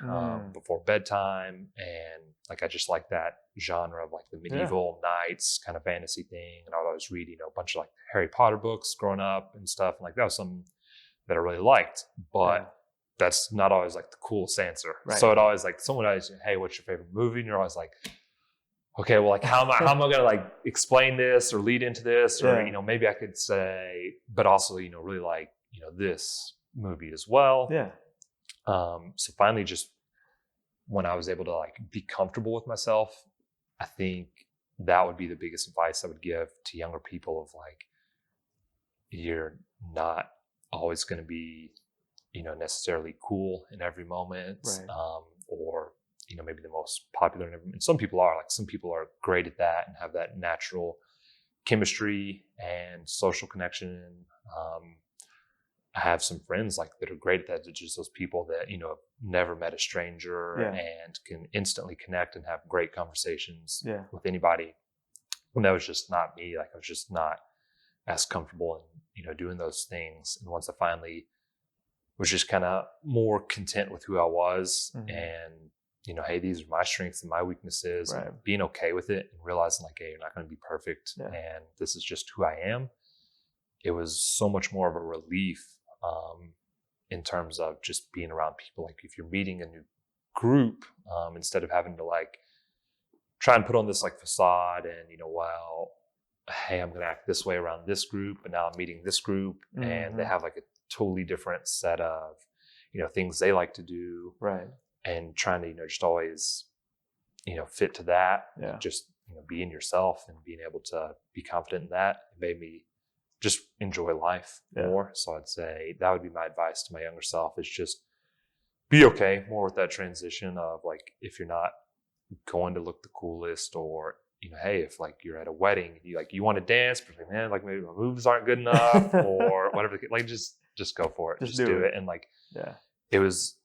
before bedtime. And like I just like that genre of like the medieval knights kind of fantasy thing. And I would always read, you know, a bunch of like Harry Potter books growing up and stuff. And like that was something that I really liked. But that's not always like the coolest answer. Right. So it always like someone always, hey, what's your favorite movie? And you're always like, okay, well, like how am I gonna like explain this or lead into this? Or, you know, maybe I could say, but also, you know, really like, you know, this movie as well. So finally, just when I was able to like be comfortable with myself, I think that would be the biggest advice I would give to younger people of like, you're not always going to be, you know, necessarily cool in every moment, or, you know, maybe the most popular in every moment. And some people are great at that and have that natural chemistry and social connection. I have some friends like that are great at that. They're just those people that, you know, have never met a stranger and can instantly connect and have great conversations with anybody. And that was just not me. Like I was just not as comfortable in, you know, doing those things. And once I finally was just kind of more content with who I was and, you know, hey, these are my strengths and my weaknesses, and being okay with it and realizing like, hey, you're not going to be perfect and this is just who I am. It was so much more of a relief in terms of just being around people. Like if you're meeting a new group, instead of having to like try and put on this like facade and, you know, well, hey, I'm going to act this way around this group, and now I'm meeting this group and they have like a totally different set of, you know, things they like to do. And trying to, you know, just always, you know, fit to that. Just, you know, being yourself and being able to be confident in that, it made me just enjoy life more. So I'd say that would be my advice to my younger self, is just be okay more with that transition of like, if you're not going to look the coolest, or, you know, hey, if like you're at a wedding and you want to dance, but like, man, like maybe my moves aren't good enough or whatever, like just go for it. Just do it. And like, it was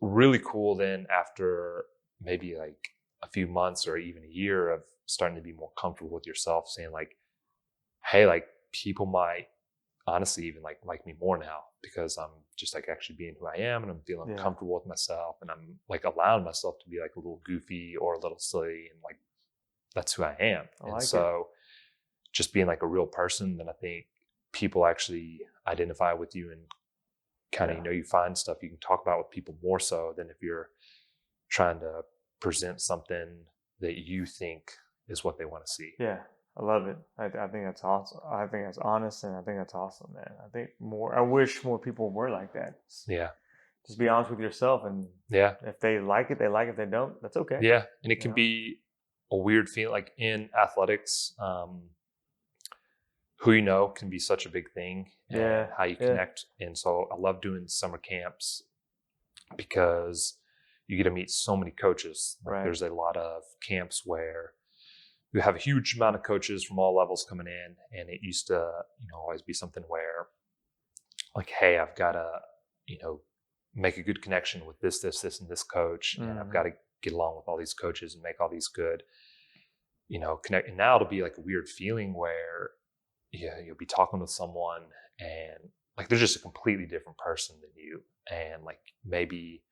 really cool then after maybe like a few months or even a year of starting to be more comfortable with yourself, saying like, hey, like people might honestly even like me more now because I'm just like actually being who I am, and I'm feeling comfortable with myself, and I'm like allowing myself to be like a little goofy or a little silly, and like that's who I am. And so just being like a real person, then I think people actually identify with you and kind of, you know, you find stuff you can talk about with people more so than if you're trying to present something that you think is what they want to see. I love it. I think that's awesome. I think that's honest, and I think that's awesome, man. I wish more people were like that. Just be honest with yourself, and if they like it, they like it. If they don't, that's okay. And it can be a weird feeling, like in athletics, who you know can be such a big thing, and how you connect. And so I love doing summer camps because you get to meet so many coaches. Like there's a lot of camps where you have a huge amount of coaches from all levels coming in, and it used to, you know, always be something where like, hey, I've got to, you know, make a good connection with this and this coach, and I've got to get along with all these coaches and make all these good, you know, connect. And now it'll be like a weird feeling where you'll be talking with someone and like they're just a completely different person than you, and like maybe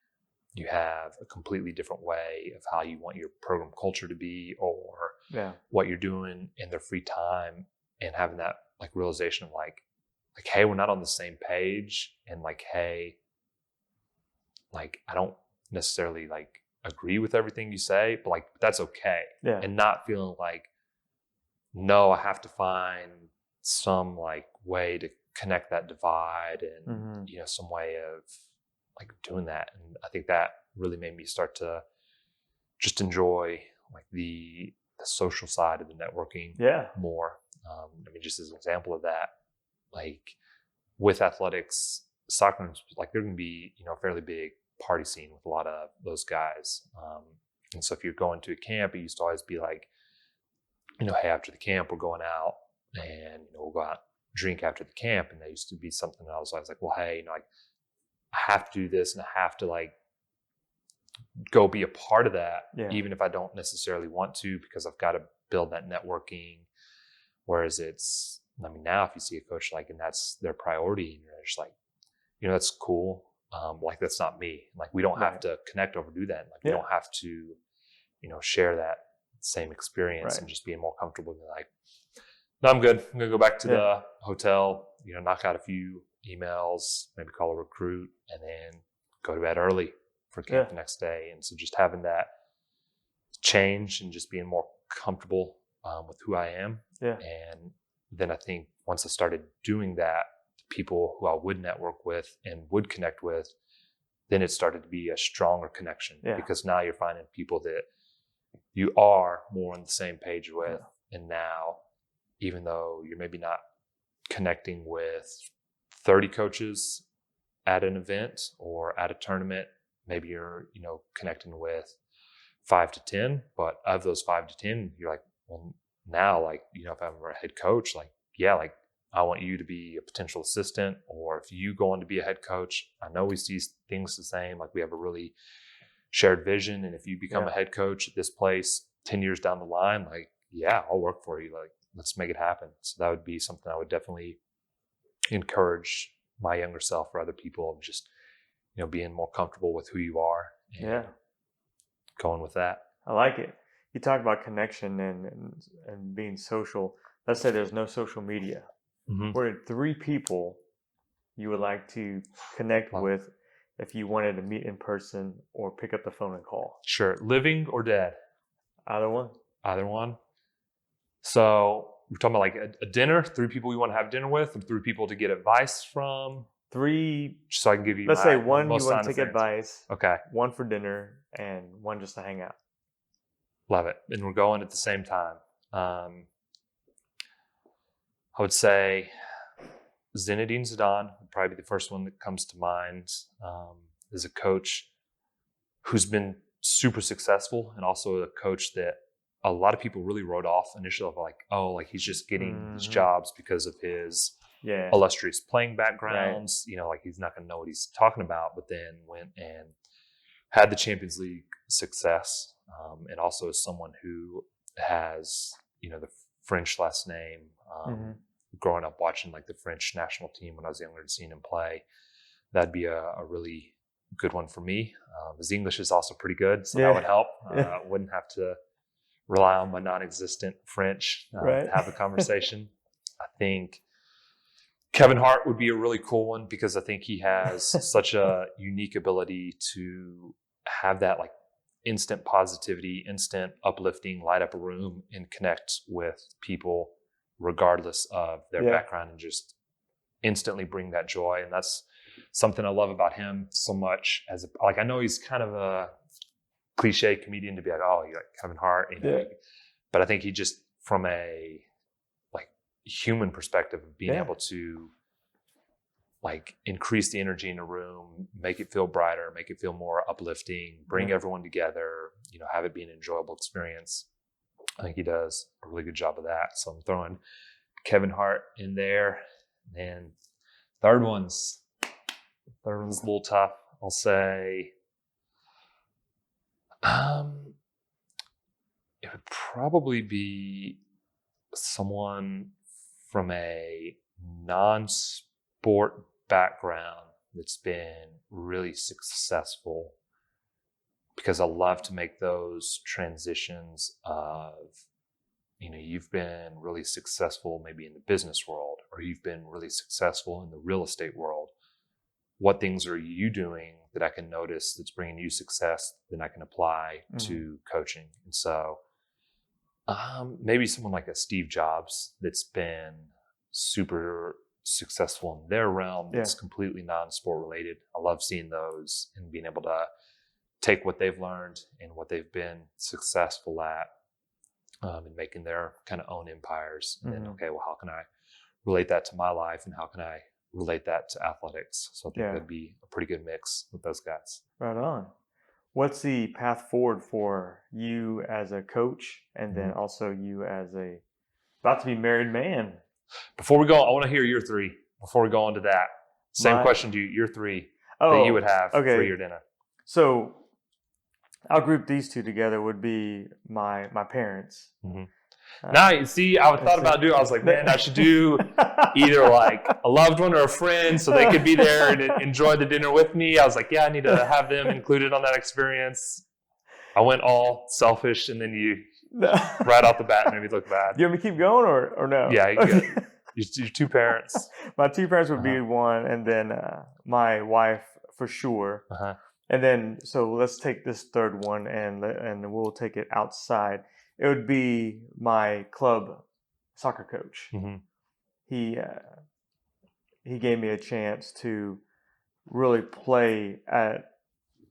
you have a completely different way of how you want your program culture to be, or what you're doing in their free time, and having that like realization of like, hey, we're not on the same page, and like, hey, like I don't necessarily like agree with everything you say, but like that's okay. And not feeling like, no, I have to find some like way to connect that divide, and you know, some way of like doing that. And I think that really made me start to just enjoy like the social side of the networking more. I mean, just as an example of that, like with athletics, soccer, like there can be, a fairly big party scene with a lot of those guys. And so if you're going to a camp, it used to always be like, hey, after the camp, we're going out and, we'll go out, drink after the camp. And that used to be something that I was always like, well, hey, like I have to do this and I have to like go be a part of that, even if I don't necessarily want to, because I've got to build that networking. Whereas now if you see a coach like, and that's their priority, and you're just like, that's cool. Like that's not me. Like we don't have to connect over do that. Like we don't have to, share that same experience and just being more comfortable. And like, no, I'm good. I'm gonna go back to the hotel, knock out a few emails, maybe call a recruit, and then go to bed early for camp the next day. And so just having that change and just being more comfortable with who I am. And then I think once I started doing that, people who I would network with and would connect with, then it started to be a stronger connection because now you're finding people that you are more on the same page with. And now, even though you're maybe not connecting with 30 coaches at an event or at a tournament, maybe you're, connecting with 5 to 10, but of those 5 to 10, you're like, well, now, like, if I'm a head coach, like, like I want you to be a potential assistant, or if you go on to be a head coach, I know we see things the same. Like we have a really shared vision. And if you become a head coach at this place 10 years down the line, like, I'll work for you. Like, let's make it happen. So that would be something I would definitely encourage my younger self or other people of just, being more comfortable with who you are and going with that. I like it. You talk about connection and being social. Let's say there's no social media. What are 3 people you would like to connect with if you wanted to meet in person or pick up the phone and call? Sure. Living or dead? Either one. Either one. So we're talking about like a dinner, 3 people we want to have dinner with, and 3 people to get advice from. 3. So I can give you. Let's say 1 you want to take advice. Okay. 1 for dinner and 1 just to hang out. Love it. And we're going at the same time. I would say Zinedine Zidane would probably be the first one that comes to mind as a coach who's been super successful, and also a coach that a lot of people really wrote off initially of like, oh, like he's just getting these jobs because of his illustrious playing backgrounds. Like he's not going to know what he's talking about, but then went and had the Champions League success, and also as someone who has, the French last name, growing up watching like the French national team when I was younger and seeing him play, that'd be a really good one for me. His English is also pretty good, so that would help. Wouldn't have to rely on my non-existent French to have a conversation. I think Kevin Hart would be a really cool one because I think he has such a unique ability to have that like instant positivity, instant uplifting, light up a room and connect with people regardless of their background and just instantly bring that joy. And that's something I love about him so much. I know he's kind of a cliche comedian to be like, oh, you're like Kevin Hart, but I think he just, from a like human perspective of being able to like increase the energy in a room, make it feel brighter, make it feel more uplifting, bring everyone together, have it be an enjoyable experience. I think he does a really good job of that. So I'm throwing Kevin Hart in there. And third one's a little tough. I'll say it would probably be someone from a non-sport background that's been really successful, because I love to make those transitions of, you've been really successful maybe in the business world, or you've been really successful in the real estate world. What things are you doing that I can notice that's bringing you success that I can apply to coaching? And so maybe someone like a Steve Jobs that's been super successful in their realm that's Yeah. completely non-sport related. I love seeing those and being able to take what they've learned and what they've been successful at, and making their kind of own empires. And then, okay, well, how can I relate that to my life, and how can I relate that to athletics? So I think that'd be a pretty good mix with those guys. Right on. What's the path forward for you as a coach, and then also you as a about to be married man? Before we go, I want to hear your three. Before we go on to that, same question to you. Your three that you would have for your dinner. So I'll group these two together. Would be my parents. Now, you see, I thought about doing. I was like, man, I should do either like a loved one or a friend, so they could be there and enjoy the dinner with me. I was like, yeah, I need to have them included on that experience. I went all selfish, and then you right off the bat made me look bad. Do you want me to keep going or no? Yeah, you're good. Your two parents. My two parents would be one, and then my wife for sure. And then, so let's take this third one, and we'll take it outside. It would be my club soccer coach. He gave me a chance to really play at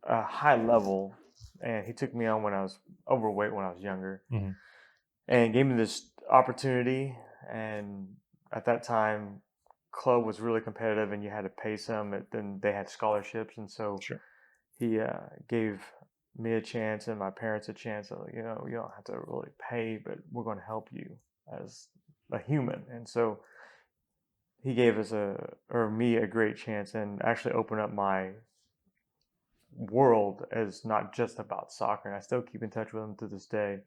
a high level, and he took me on when I was overweight when I was younger, and gave me this opportunity. And at that time, club was really competitive, and you had to pay some. Then they had scholarships, and so he gave me a chance and my parents a chance. Of, you don't have to really pay, but we're going to help you as a human. And so he gave us me a great chance, and actually opened up my world as not just about soccer. And I still keep in touch with him to this day.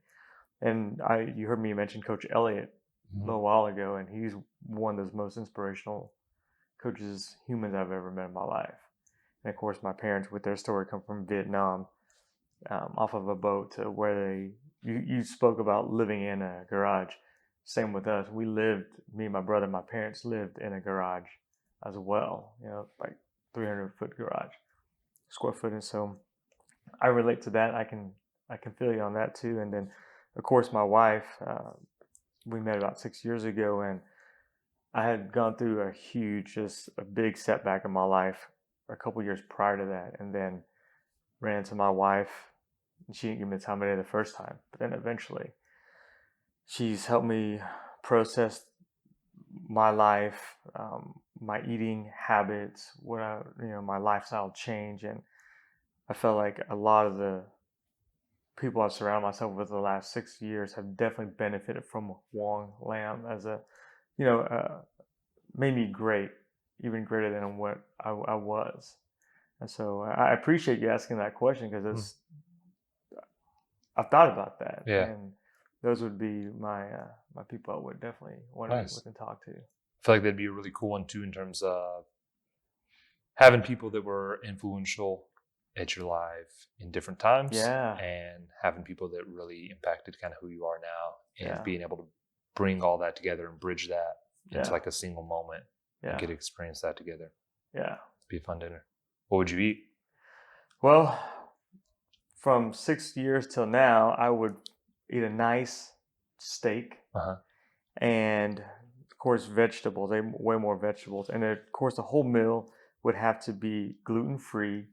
And you heard me mention Coach Elliott a little while ago, and he's one of those most inspirational coaches, humans I've ever met in my life. And of course, my parents, with their story, come from Vietnam, off of a boat to where you spoke about living in a garage. Same with us. We lived, me and my brother, my parents lived in a garage as well, like 300-foot garage, square foot. And so I relate to that. I can feel you on that too. And then, of course, my wife, we met about 6 years ago, and I had gone through a big setback in my life a couple years prior to that, and then ran into my wife, and she didn't give me the time of day the first time, but then eventually she's helped me process my life, my eating habits, my lifestyle change. And I felt like a lot of the people I've surrounded myself with the last 6 years have definitely benefited from Wong Lam as made me great, even greater than what I was. And so I appreciate you asking that question, because I've thought about that. Yeah. And those would be my people I would definitely want to meet with and talk to. I feel like that'd be a really cool one too, in terms of having people that were influential at your life in different times, and having people that really impacted kind of who you are now, and being able to bring all that together and bridge that into like a single moment and get to experience that together. Yeah. It'd be a fun dinner. What would you eat? Well, from 6 years till now, I would eat a nice steak, and of course vegetables. Way more vegetables, and of course the whole meal would have to be gluten-free,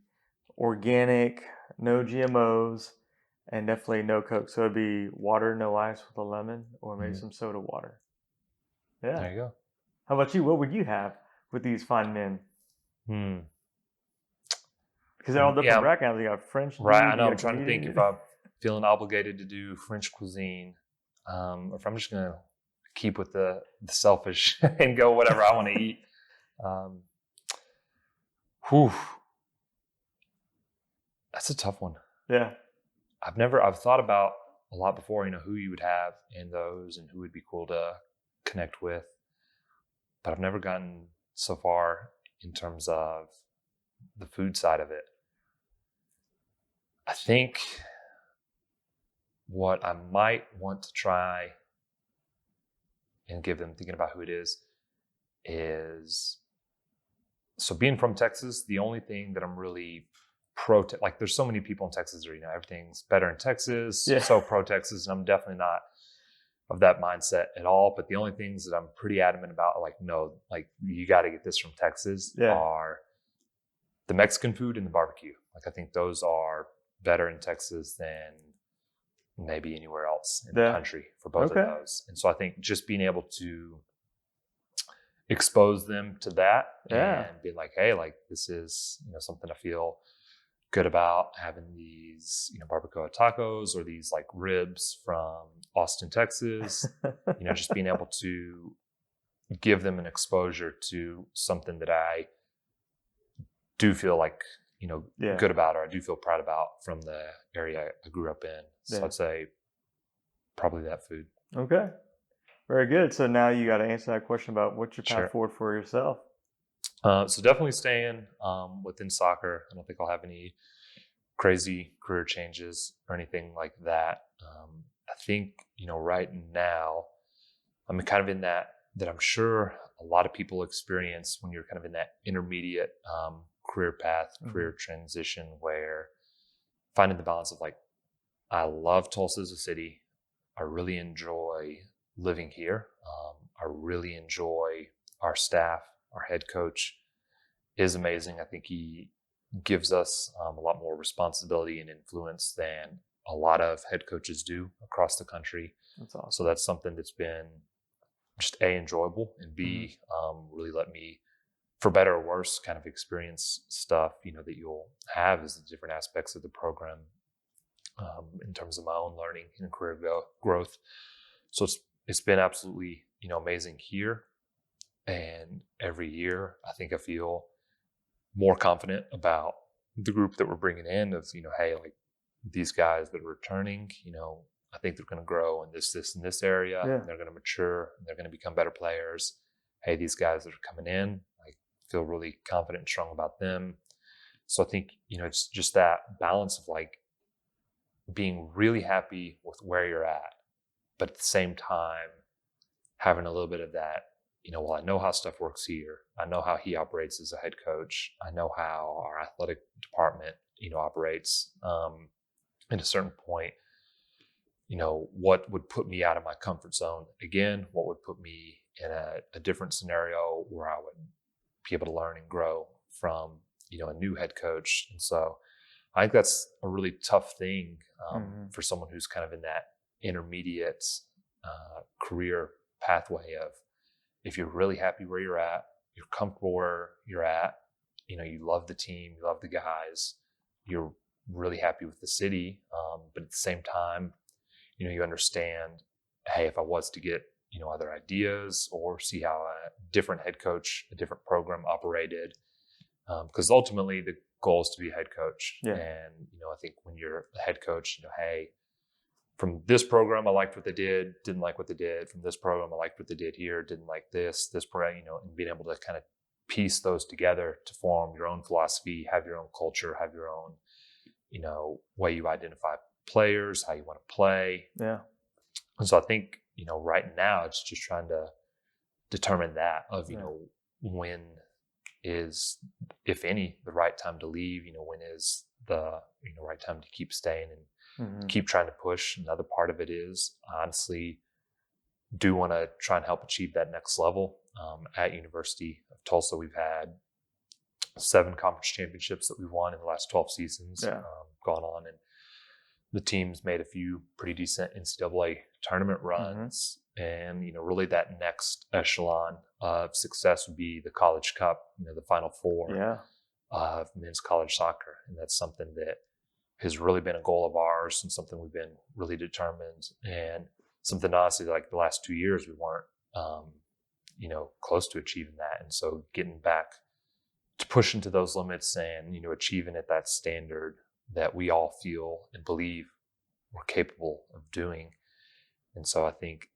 organic, no GMOs, and definitely no Coke. So it'd be water, no ice, with a lemon, or maybe some soda water. Yeah. There you go. How about you? What would you have with these fine men? Because they're all different backgrounds. You got French. Right. I know. I'm trying to think if I'm feeling obligated to do French cuisine, or if I'm just going to keep with the selfish and go whatever I want to eat. That's a tough one. Yeah. I've thought about a lot before, who you would have in those and who would be cool to connect with. But I've never gotten so far in terms of the food side of it. I think what I might want to try and give them, thinking about who it is, so being from Texas, the only thing that I'm really like there's so many people in Texas that everything's better in Texas, so pro Texas, and I'm definitely not of that mindset at all. But the only things that I'm pretty adamant about, like, no, like you got to get this from Texas, are the Mexican food and the barbecue. Like, I think those are better in Texas than maybe anywhere else in the country for both of those. And so I think just being able to expose them to that and be like, hey, like this is, something I feel good about, having these, barbacoa tacos or these like ribs from Austin, Texas, just being able to give them an exposure to something that I do feel like, good about, or I do feel proud about from the area I grew up in. So I'd say probably that food. Okay. Very good. So now you got to answer that question about what's your path forward for yourself. So definitely staying within soccer. I don't think I'll have any crazy career changes or anything like that. I think, right now, I'm kind of in that I'm sure a lot of people experience when you're kind of in that intermediate career path, career transition, where finding the balance of like, I love Tulsa as a city. I really enjoy living here. I really enjoy our staff. Our head coach is amazing. I think he gives us a lot more responsibility and influence than a lot of head coaches do across the country. That's awesome. So that's something that's been just A, enjoyable, and B, really let me, for better or worse, kind of experience stuff, that you'll have as the different aspects of the program in terms of my own learning and career growth. So it's been absolutely, amazing here. And every year, I think I feel more confident about the group that we're bringing in of, hey, like these guys that are returning, I think they're going to grow in this, and this area. And they're going to mature. And they're going to become better players. Hey, these guys that are coming in, I feel really confident and strong about them. So I think, it's just that balance of like being really happy with where you're at, but at the same time, having a little bit of that, well, I know how stuff works here. I know how he operates as a head coach. I know how our athletic department, operates. At a certain point, what would put me out of my comfort zone again? What would put me in a different scenario where I would be able to learn and grow from, a new head coach? And so I think that's a really tough thing for someone who's kind of in that intermediate career pathway of, if you're really happy where you're at, you're comfortable where you're at, you love the team, you love the guys, you're really happy with the city, but at the same time, you understand, hey, if I was to get, other ideas or see how a different head coach, a different program operated, because ultimately the goal is to be a head coach. And, I think when you're a head coach, hey, from this program, I liked what they did, didn't like what they did. From this program, I liked what they did here, didn't like this program, and being able to kind of piece those together to form your own philosophy, have your own culture, have your own, way you identify players, how you want to play. Yeah. And so I think, right now it's just trying to determine that of, when is, if any, the right time to leave, when is the, right time to keep staying and keep trying to push. Another part of it is, honestly, do want to try and help achieve that next level. At University of Tulsa, we've had 7 conference championships that we've won in the last 12 seasons gone on, and the team's made a few pretty decent NCAA tournament runs. And, really that next echelon of success would be the College Cup, the Final Four of men's college soccer. And that's something that has really been a goal of ours and something we've been really determined, and something honestly like the last 2 years we weren't, close to achieving that. And so getting back to push into those limits and, achieving at that standard that we all feel and believe we're capable of doing. And so I think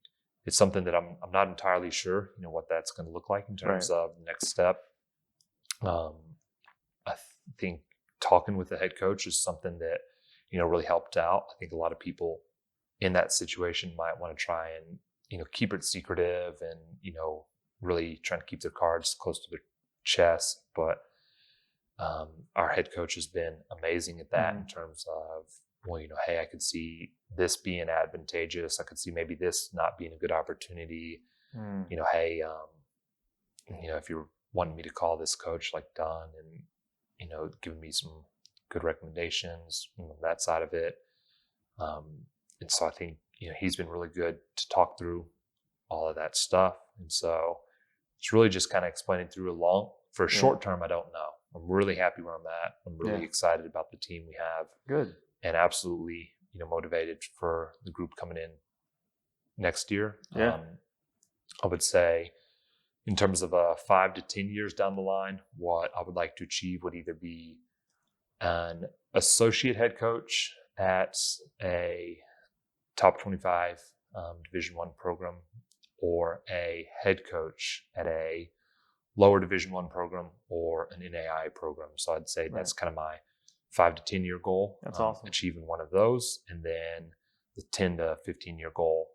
it's something that I'm not entirely sure, what that's going to look like in terms of the next step. I think talking with the head coach is something that, really helped out. I think a lot of people in that situation might want to try and, keep it secretive and, really trying to keep their cards close to their chest. But our head coach has been amazing at that in terms of well, hey, I could see this being advantageous. I could see maybe this not being a good opportunity. Hey, if you're wanting me to call this coach like Don and, giving me some good recommendations, that side of it. And so I think, he's been really good to talk through all of that stuff. And so it's really just kind of explaining through for a short term, I don't know. I'm really happy where I'm at. I'm really excited about the team we have. Good. And absolutely, motivated for the group coming in next year. Yeah. I would say in terms of 5 to 10 years down the line, what I would like to achieve would either be an associate head coach at a top 25 Division I program, or a head coach at a lower Division I program or an NAI program. So I'd say that's kind of my 5 to 10 year goal. That's awesome. Achieving one of those, and then the 10 to 15 year goal,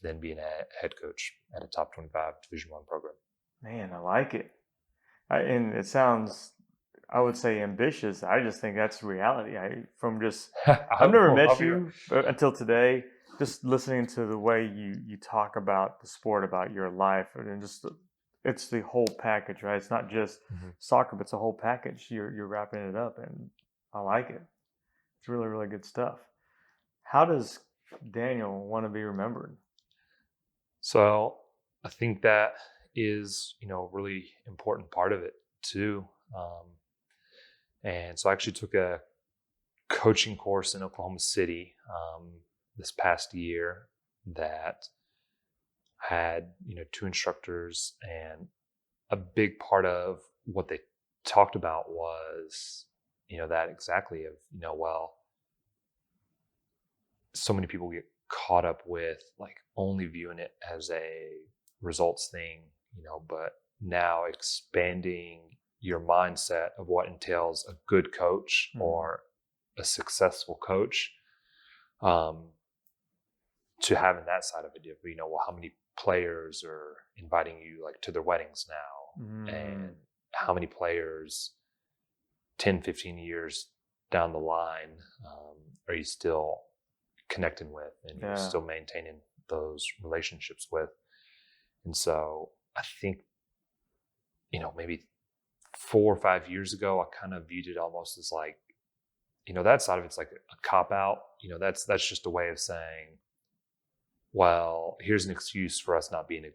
then being a head coach at a top 25 Division I program. Man, I like it. And it sounds, I would say, ambitious. I just think that's reality. I've never met you until today. Just listening to the way you talk about the sport, about your life, and just it's the whole package, right? It's not just soccer, but it's a whole package. You're wrapping it up, and I like it. It's really, really good stuff. How does Daniel want to be remembered? So I think that is, a really important part of it too. And so I actually took a coaching course in Oklahoma City this past year that had, 2 instructors, and a big part of what they talked about was, that exactly of, so many people get caught up with like only viewing it as a results thing, but now expanding your mindset of what entails a good coach or a successful coach, to having that side of it. How many players are inviting you like to their weddings now, and how many players 10, 15 years down the line are you still connecting with, and you're still maintaining those relationships with. And so I think, maybe 4 or 5 years ago, I kind of viewed it almost as like, that side of it's like a cop out. That's just a way of saying, well, here's an excuse for us not being a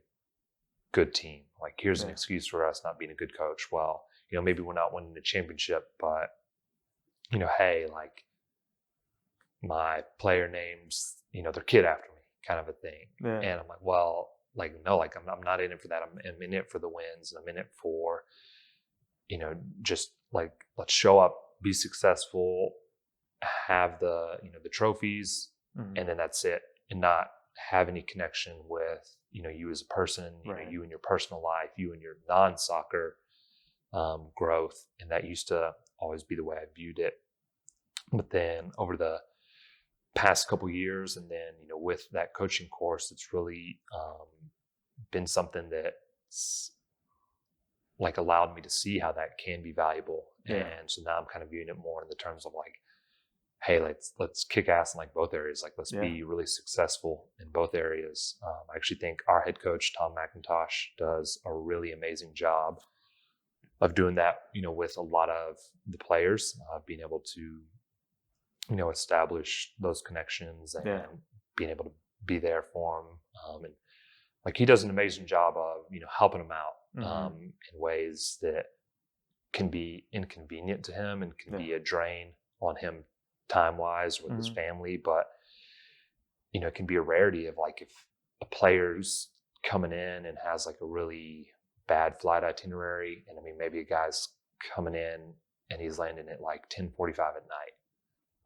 good team. Like, here's an excuse for us not being a good coach. Well, maybe we're not winning the championship, but, hey, like, my player names, their kid after me, kind of a thing. Yeah. And I'm like, well, like, no, like, I'm not in it for that. I'm in it for the wins. I'm in it for, just like, let's show up, be successful, have the, the trophies, and then that's it, and not have any connection with, you as a person, you and your personal life, you and your non-soccer growth. And that used to always be the way I viewed it. But then over the past couple years, and then, with that coaching course, it's really been something that's like allowed me to see how that can be valuable. And so now I'm kind of viewing it more in the terms of like, hey, let's kick ass in like both areas. Like, let's be really successful in both areas. I actually think our head coach, Tom McIntosh, does a really amazing job of doing that, with a lot of the players, being able to, establish those connections and being able to be there for them. And like, he does an amazing job of, helping them out in ways that can be inconvenient to him and can be a drain on him time-wise with his family. But, it can be a rarity of like, if a player's coming in and has like a really bad flight itinerary, and maybe a guy's coming in and he's landing at like 10:45 at night,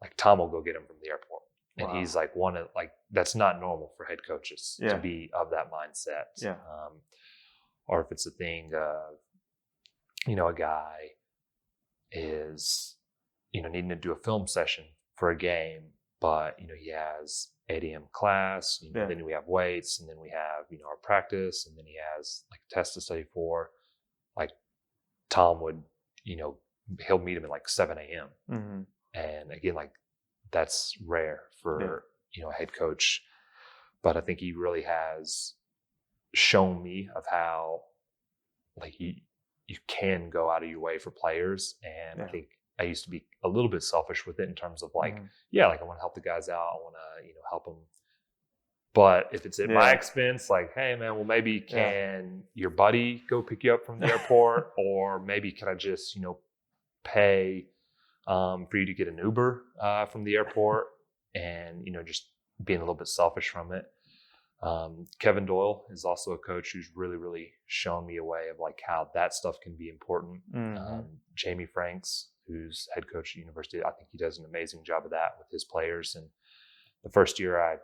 like, Tom will go get him from the airport. And he's like, that's not normal for head coaches to be of that mindset. Or if it's a thing of, a guy is, needing to do a film session for a game, but, he has 8 a.m. class, then we have weights, and then we have, our practice, and then he has like a test to study for. Like, Tom would, he'll meet him at like 7 a.m. And again, like, that's rare for a head coach. But I think he really has shown me of how like you can go out of your way for players. And I think I used to be a little bit selfish with it in terms of like, like I want to help the guys out. I want to, help them. But if it's at my expense, like, hey man, well maybe can your buddy go pick you up from the airport, or maybe can I just, pay for you to get an Uber from the airport, and just being a little bit selfish from it. Kevin Doyle is also a coach who's really shown me a way of like how that stuff can be important. Jamie Franks, who's head coach at university, I think he does an amazing job of that with his players. And the first year I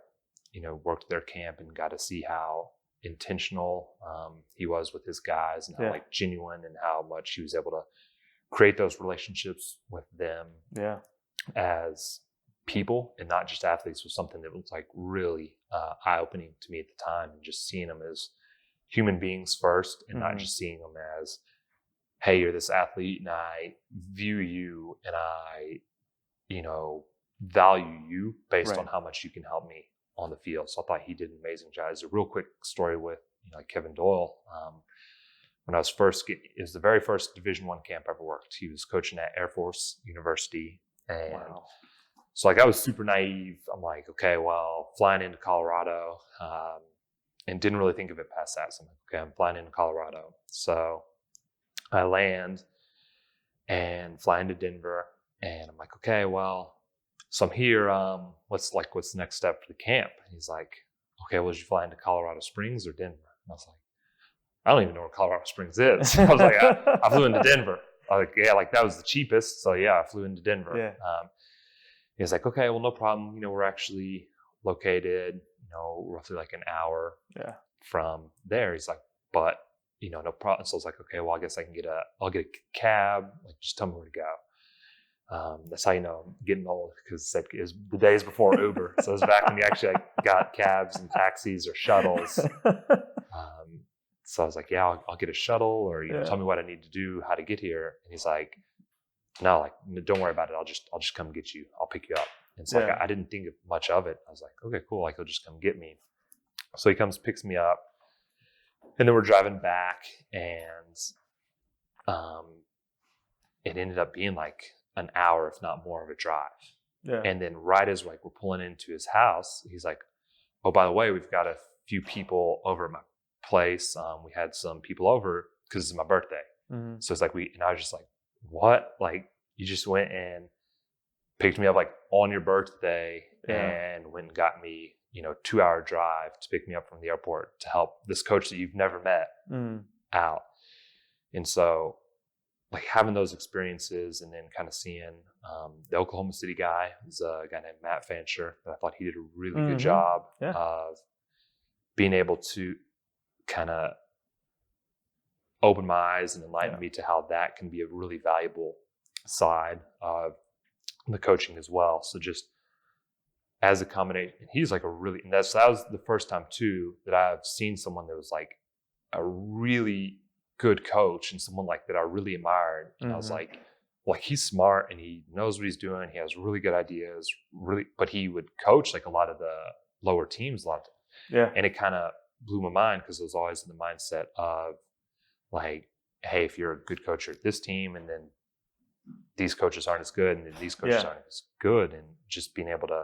worked their camp and got to see how intentional he was with his guys, and how like genuine, and how much he was able to create those relationships with them as people and not just athletes, was something that was like really eye-opening to me at the time. And just seeing them as human beings first, and not just seeing them as, hey, you're this athlete and I view you and I, value you based on how much you can help me on the field. So I thought he did an amazing job. There's a real quick story with Kevin Doyle. When I was it was the very first Division I camp I ever worked. He was coaching at Air Force University. And so like I was super naive. I'm like, okay, well, flying into Colorado, and didn't really think of it past that. So I'm like, okay, I'm flying into Colorado. So I land and fly into Denver, and I'm like, okay, well, so I'm here. What's the next step for the camp? And he's like, okay, well, did you fly into Colorado Springs or Denver? And I was like, I don't even know where Colorado Springs is. I was like, I flew into Denver. I was like, like that was the cheapest. So I flew into Denver. He's like, okay, well, no problem. We're actually located, roughly like an hour from there. He's like, but, no problem. So I was like, okay, well, I guess I'll get a cab. Like, just tell me where to go. That's how I'm getting old, because it was the days before Uber. So it was back when you actually got cabs and taxis or shuttles. So I was like, I'll get a shuttle, or tell me what I need to do, how to get here. And he's like, no, don't worry about it. I'll just come get you. I'll pick you up. And so I didn't think much of it. I was like, okay, cool. Like he'll just come get me. So he comes, picks me up, and then we're driving back, and it ended up being like an hour, if not more, of a drive. And then right as we're pulling into his house, he's like, oh, by the way, we've got a few people over at my place. We had some people over because it's my birthday. So it's like and I was just like, what? Like, you just went and picked me up like on your birthday and went and got me, 2-hour drive to pick me up from the airport to help this coach that you've never met out. And so like having those experiences, and then kind of seeing the Oklahoma City guy, is a guy named Matt Fancher, that I thought he did a really good job of being able to kind of open my eyes and enlighten me to how that can be a really valuable side of the coaching as well. So just as a combination, he's like and that was the first time too that I've seen someone that was like a really good coach, and someone like that I really admired. And I was like, well, he's smart and he knows what he's doing. He has really good ideas, but he would coach like a lot of the lower teams a lot. And it kind of blew my mind, because I was always in the mindset of like, hey, if you're a good coach at this team, and then these coaches aren't as good, and then these coaches aren't as good, and just being able to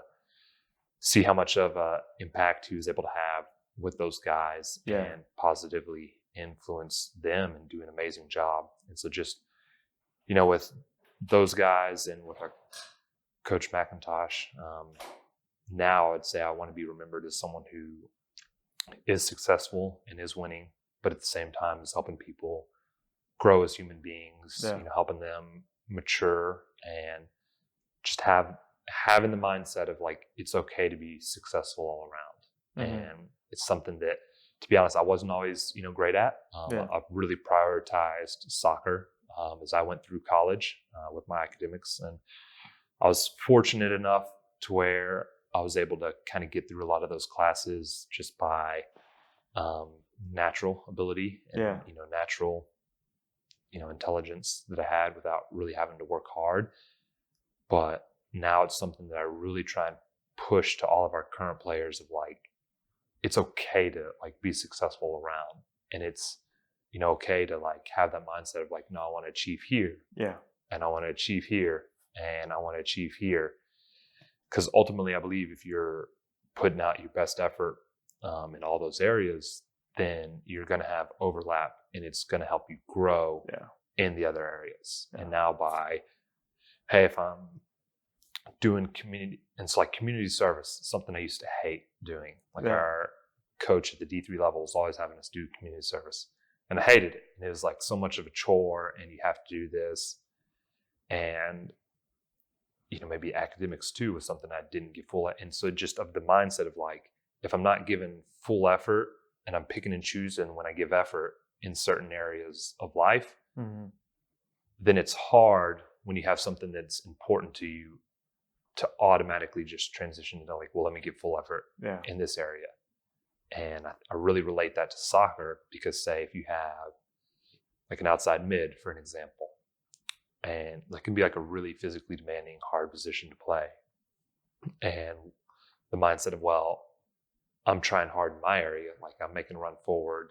see how much of an impact he was able to have with those guys and positively influence them and do an amazing job. And so just, with those guys and with our coach McIntosh, now I'd say I want to be remembered as someone who is successful and is winning, but at the same time is helping people grow as human beings, helping them mature, and just having the mindset of like, it's okay to be successful all around. And it's something that, to be honest, I wasn't always, great at. I've really prioritized soccer as I went through college with my academics. And I was fortunate enough to where I was able to kind of get through a lot of those classes just by natural ability and, natural, intelligence that I had without really having to work hard. But now it's something that I really try and push to all of our current players of like, it's okay to like be successful around, and it's, okay to like have that mindset of like, no, I want to achieve here. Yeah. And I want to achieve here, and I want to achieve here. Because ultimately, I believe if you're putting out your best effort in all those areas, then you're going to have overlap, and it's going to help you grow in the other areas. Yeah. And now hey, if I'm doing community, and it's like community service, something I used to hate doing. Like our coach at the D3 level was always having us do community service, and I hated it. And it was like so much of a chore, and you have to do this. And maybe academics too was something I didn't give full. And so just of the mindset of like, if I'm not giving full effort and I'm picking and choosing when I give effort in certain areas of life, then it's hard when you have something that's important to you to automatically just transition into like, well, let me give full effort in this area. And I really relate that to soccer because say if you have like an outside mid, for an example, and that can be like a really physically demanding, hard position to play. And the mindset of, well, I'm trying hard in my area. Like I'm making a run forward,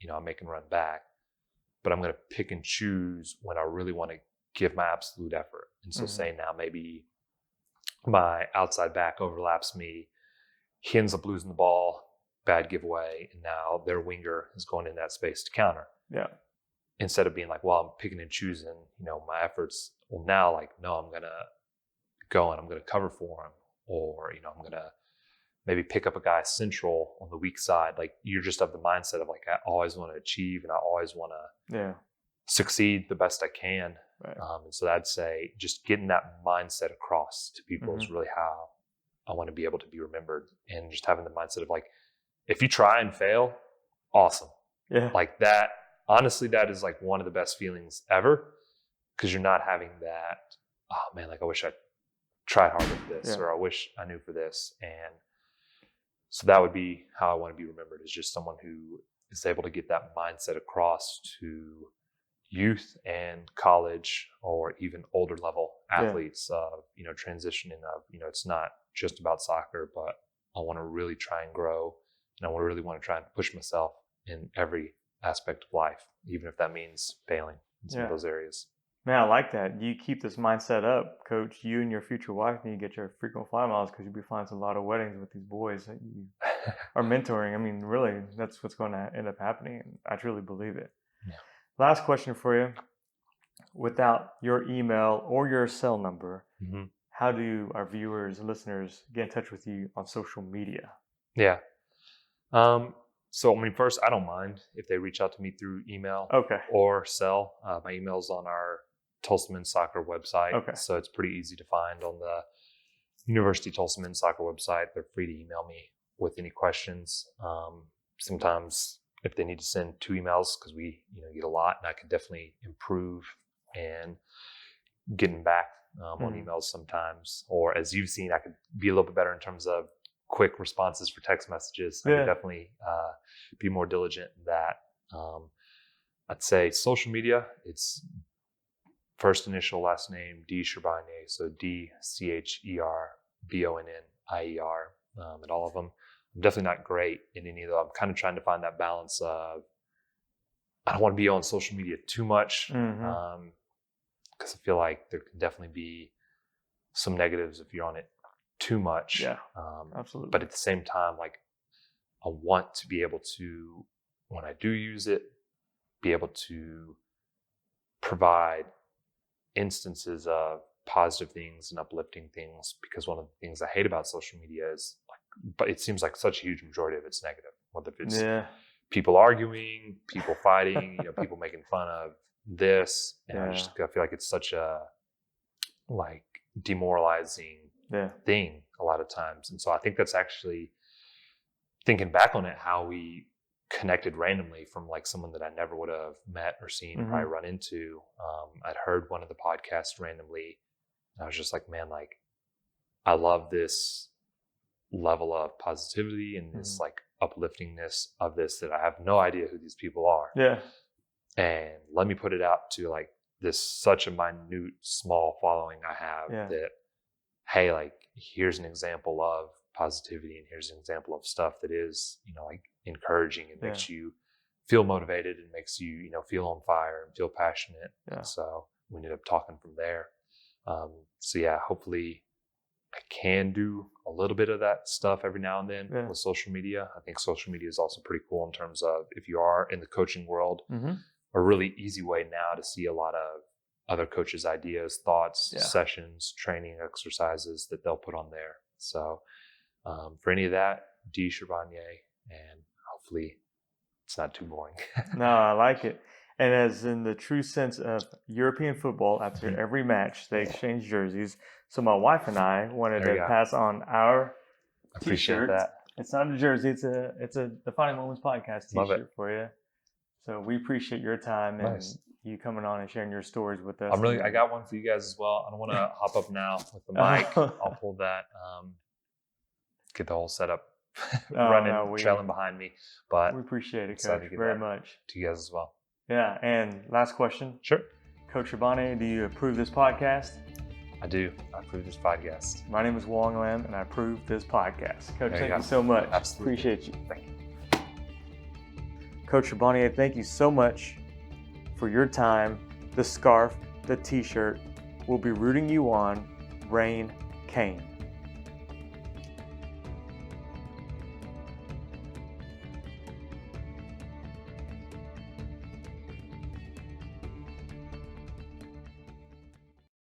I'm making a run back, but I'm going to pick and choose when I really want to give my absolute effort. And so say now maybe my outside back overlaps me, he ends up losing the ball, bad giveaway, and now their winger is going in that space to counter. Yeah. Instead of being like, well, I'm picking and choosing, my efforts. Well, now like, no, I'm going to go and I'm going to cover for him. Or, I'm going to maybe pick up a guy central on the weak side. Like you're just of the mindset of like, I always want to achieve and I always want to succeed the best I can. Right. And so I'd say just getting that mindset across to people is really how I want to be able to be remembered. And just having the mindset of like, if you try and fail, awesome. Yeah. Like that. Honestly, that is like one of the best feelings ever because you're not having that, oh man, like I wish I tried harder for this or I wish I knew for this. And so that would be how I want to be remembered is just someone who is able to get that mindset across to youth and college or even older level athletes of, transitioning of, it's not just about soccer, but I want to really try and grow and I really want to try and push myself in every aspect of life, even if that means failing in some of those areas. Man, I like that. You keep this mindset up, Coach. You and your future wife need to get your frequent flyer miles because you'll be flying to a lot of weddings with these boys that you are mentoring. I mean, really, that's what's going to end up happening. And I truly believe it. Yeah. Last question for you. Without your email or your cell number, how do our viewers and listeners get in touch with you on social media? Yeah. So, first, I don't mind if they reach out to me through email or cell. My email's on our Tulsa Men's Soccer website. So it's pretty easy to find on the University Tulsa Men's Soccer website. They're free to email me with any questions. Sometimes if they need to send 2 emails, because we get a lot, and I could definitely improve and getting back on emails sometimes. Or as you've seen, I could be a little bit better in terms of quick responses for text messages. I could definitely be more diligent in that. I'd say social media, it's first initial, last name, D Cherbonnier. So DCHERBONNIER at all of them. I'm definitely not great in any of them. I'm kind of trying to find that balance of, I don't want to be on social media too much because I feel like there can definitely be some negatives if you're on it too much. Yeah, absolutely. But at the same time, like I want to be able to, when I do use it, be able to provide instances of positive things and uplifting things, because one of the things I hate about social media is like, but it seems like such a huge majority of it's negative, whether it's people arguing, people fighting, people making fun of this. And I feel like it's such a like demoralizing thing a lot of times. And so I think that's actually, thinking back on it, how we connected randomly from like someone that I never would have met or seen or probably run into. I'd heard one of the podcasts randomly. And I was just like, man, like I love this level of positivity and this like upliftingness of this, that I have no idea who these people are. Yeah. And let me put it out to like this such a minute, small following I have that hey, like here's an example of positivity, and here's an example of stuff that is, like encouraging and makes you feel motivated and makes you, feel on fire and feel passionate. And so we ended up talking from there. So yeah, hopefully I can do a little bit of that stuff every now and then with social media. I think social media is also pretty cool in terms of, if you are in the coaching world, a really easy way now to see a lot of other coaches' ideas, thoughts, sessions, training exercises that they'll put on there. So for any of that, D. Cherbonnier, and hopefully it's not too boring. No, I like it. And as in the true sense of European football, after every match, they exchange jerseys. So my wife and I wanted to pass on our T-shirt. That. It's not a jersey; it's a Defining Moments podcast T-shirt for you. So we appreciate your time and you coming on and sharing your stories with us. I got one for you guys as well. I don't want to hop up now with the mic. I'll pull that. Get the whole setup trailing behind me. But we appreciate it, Coach, very much. To you guys as well. Yeah, and last question. Sure. Coach Cherbonnier, do you approve this podcast? I do. I approve this podcast. My name is Wong Lam, and I approve this podcast. Coach, thank you so much. Absolutely. Appreciate you. Thank you. Coach Cherbonnier, thank you so much for your time, the scarf, the T-shirt. We'll be rooting you on. Rain Kane.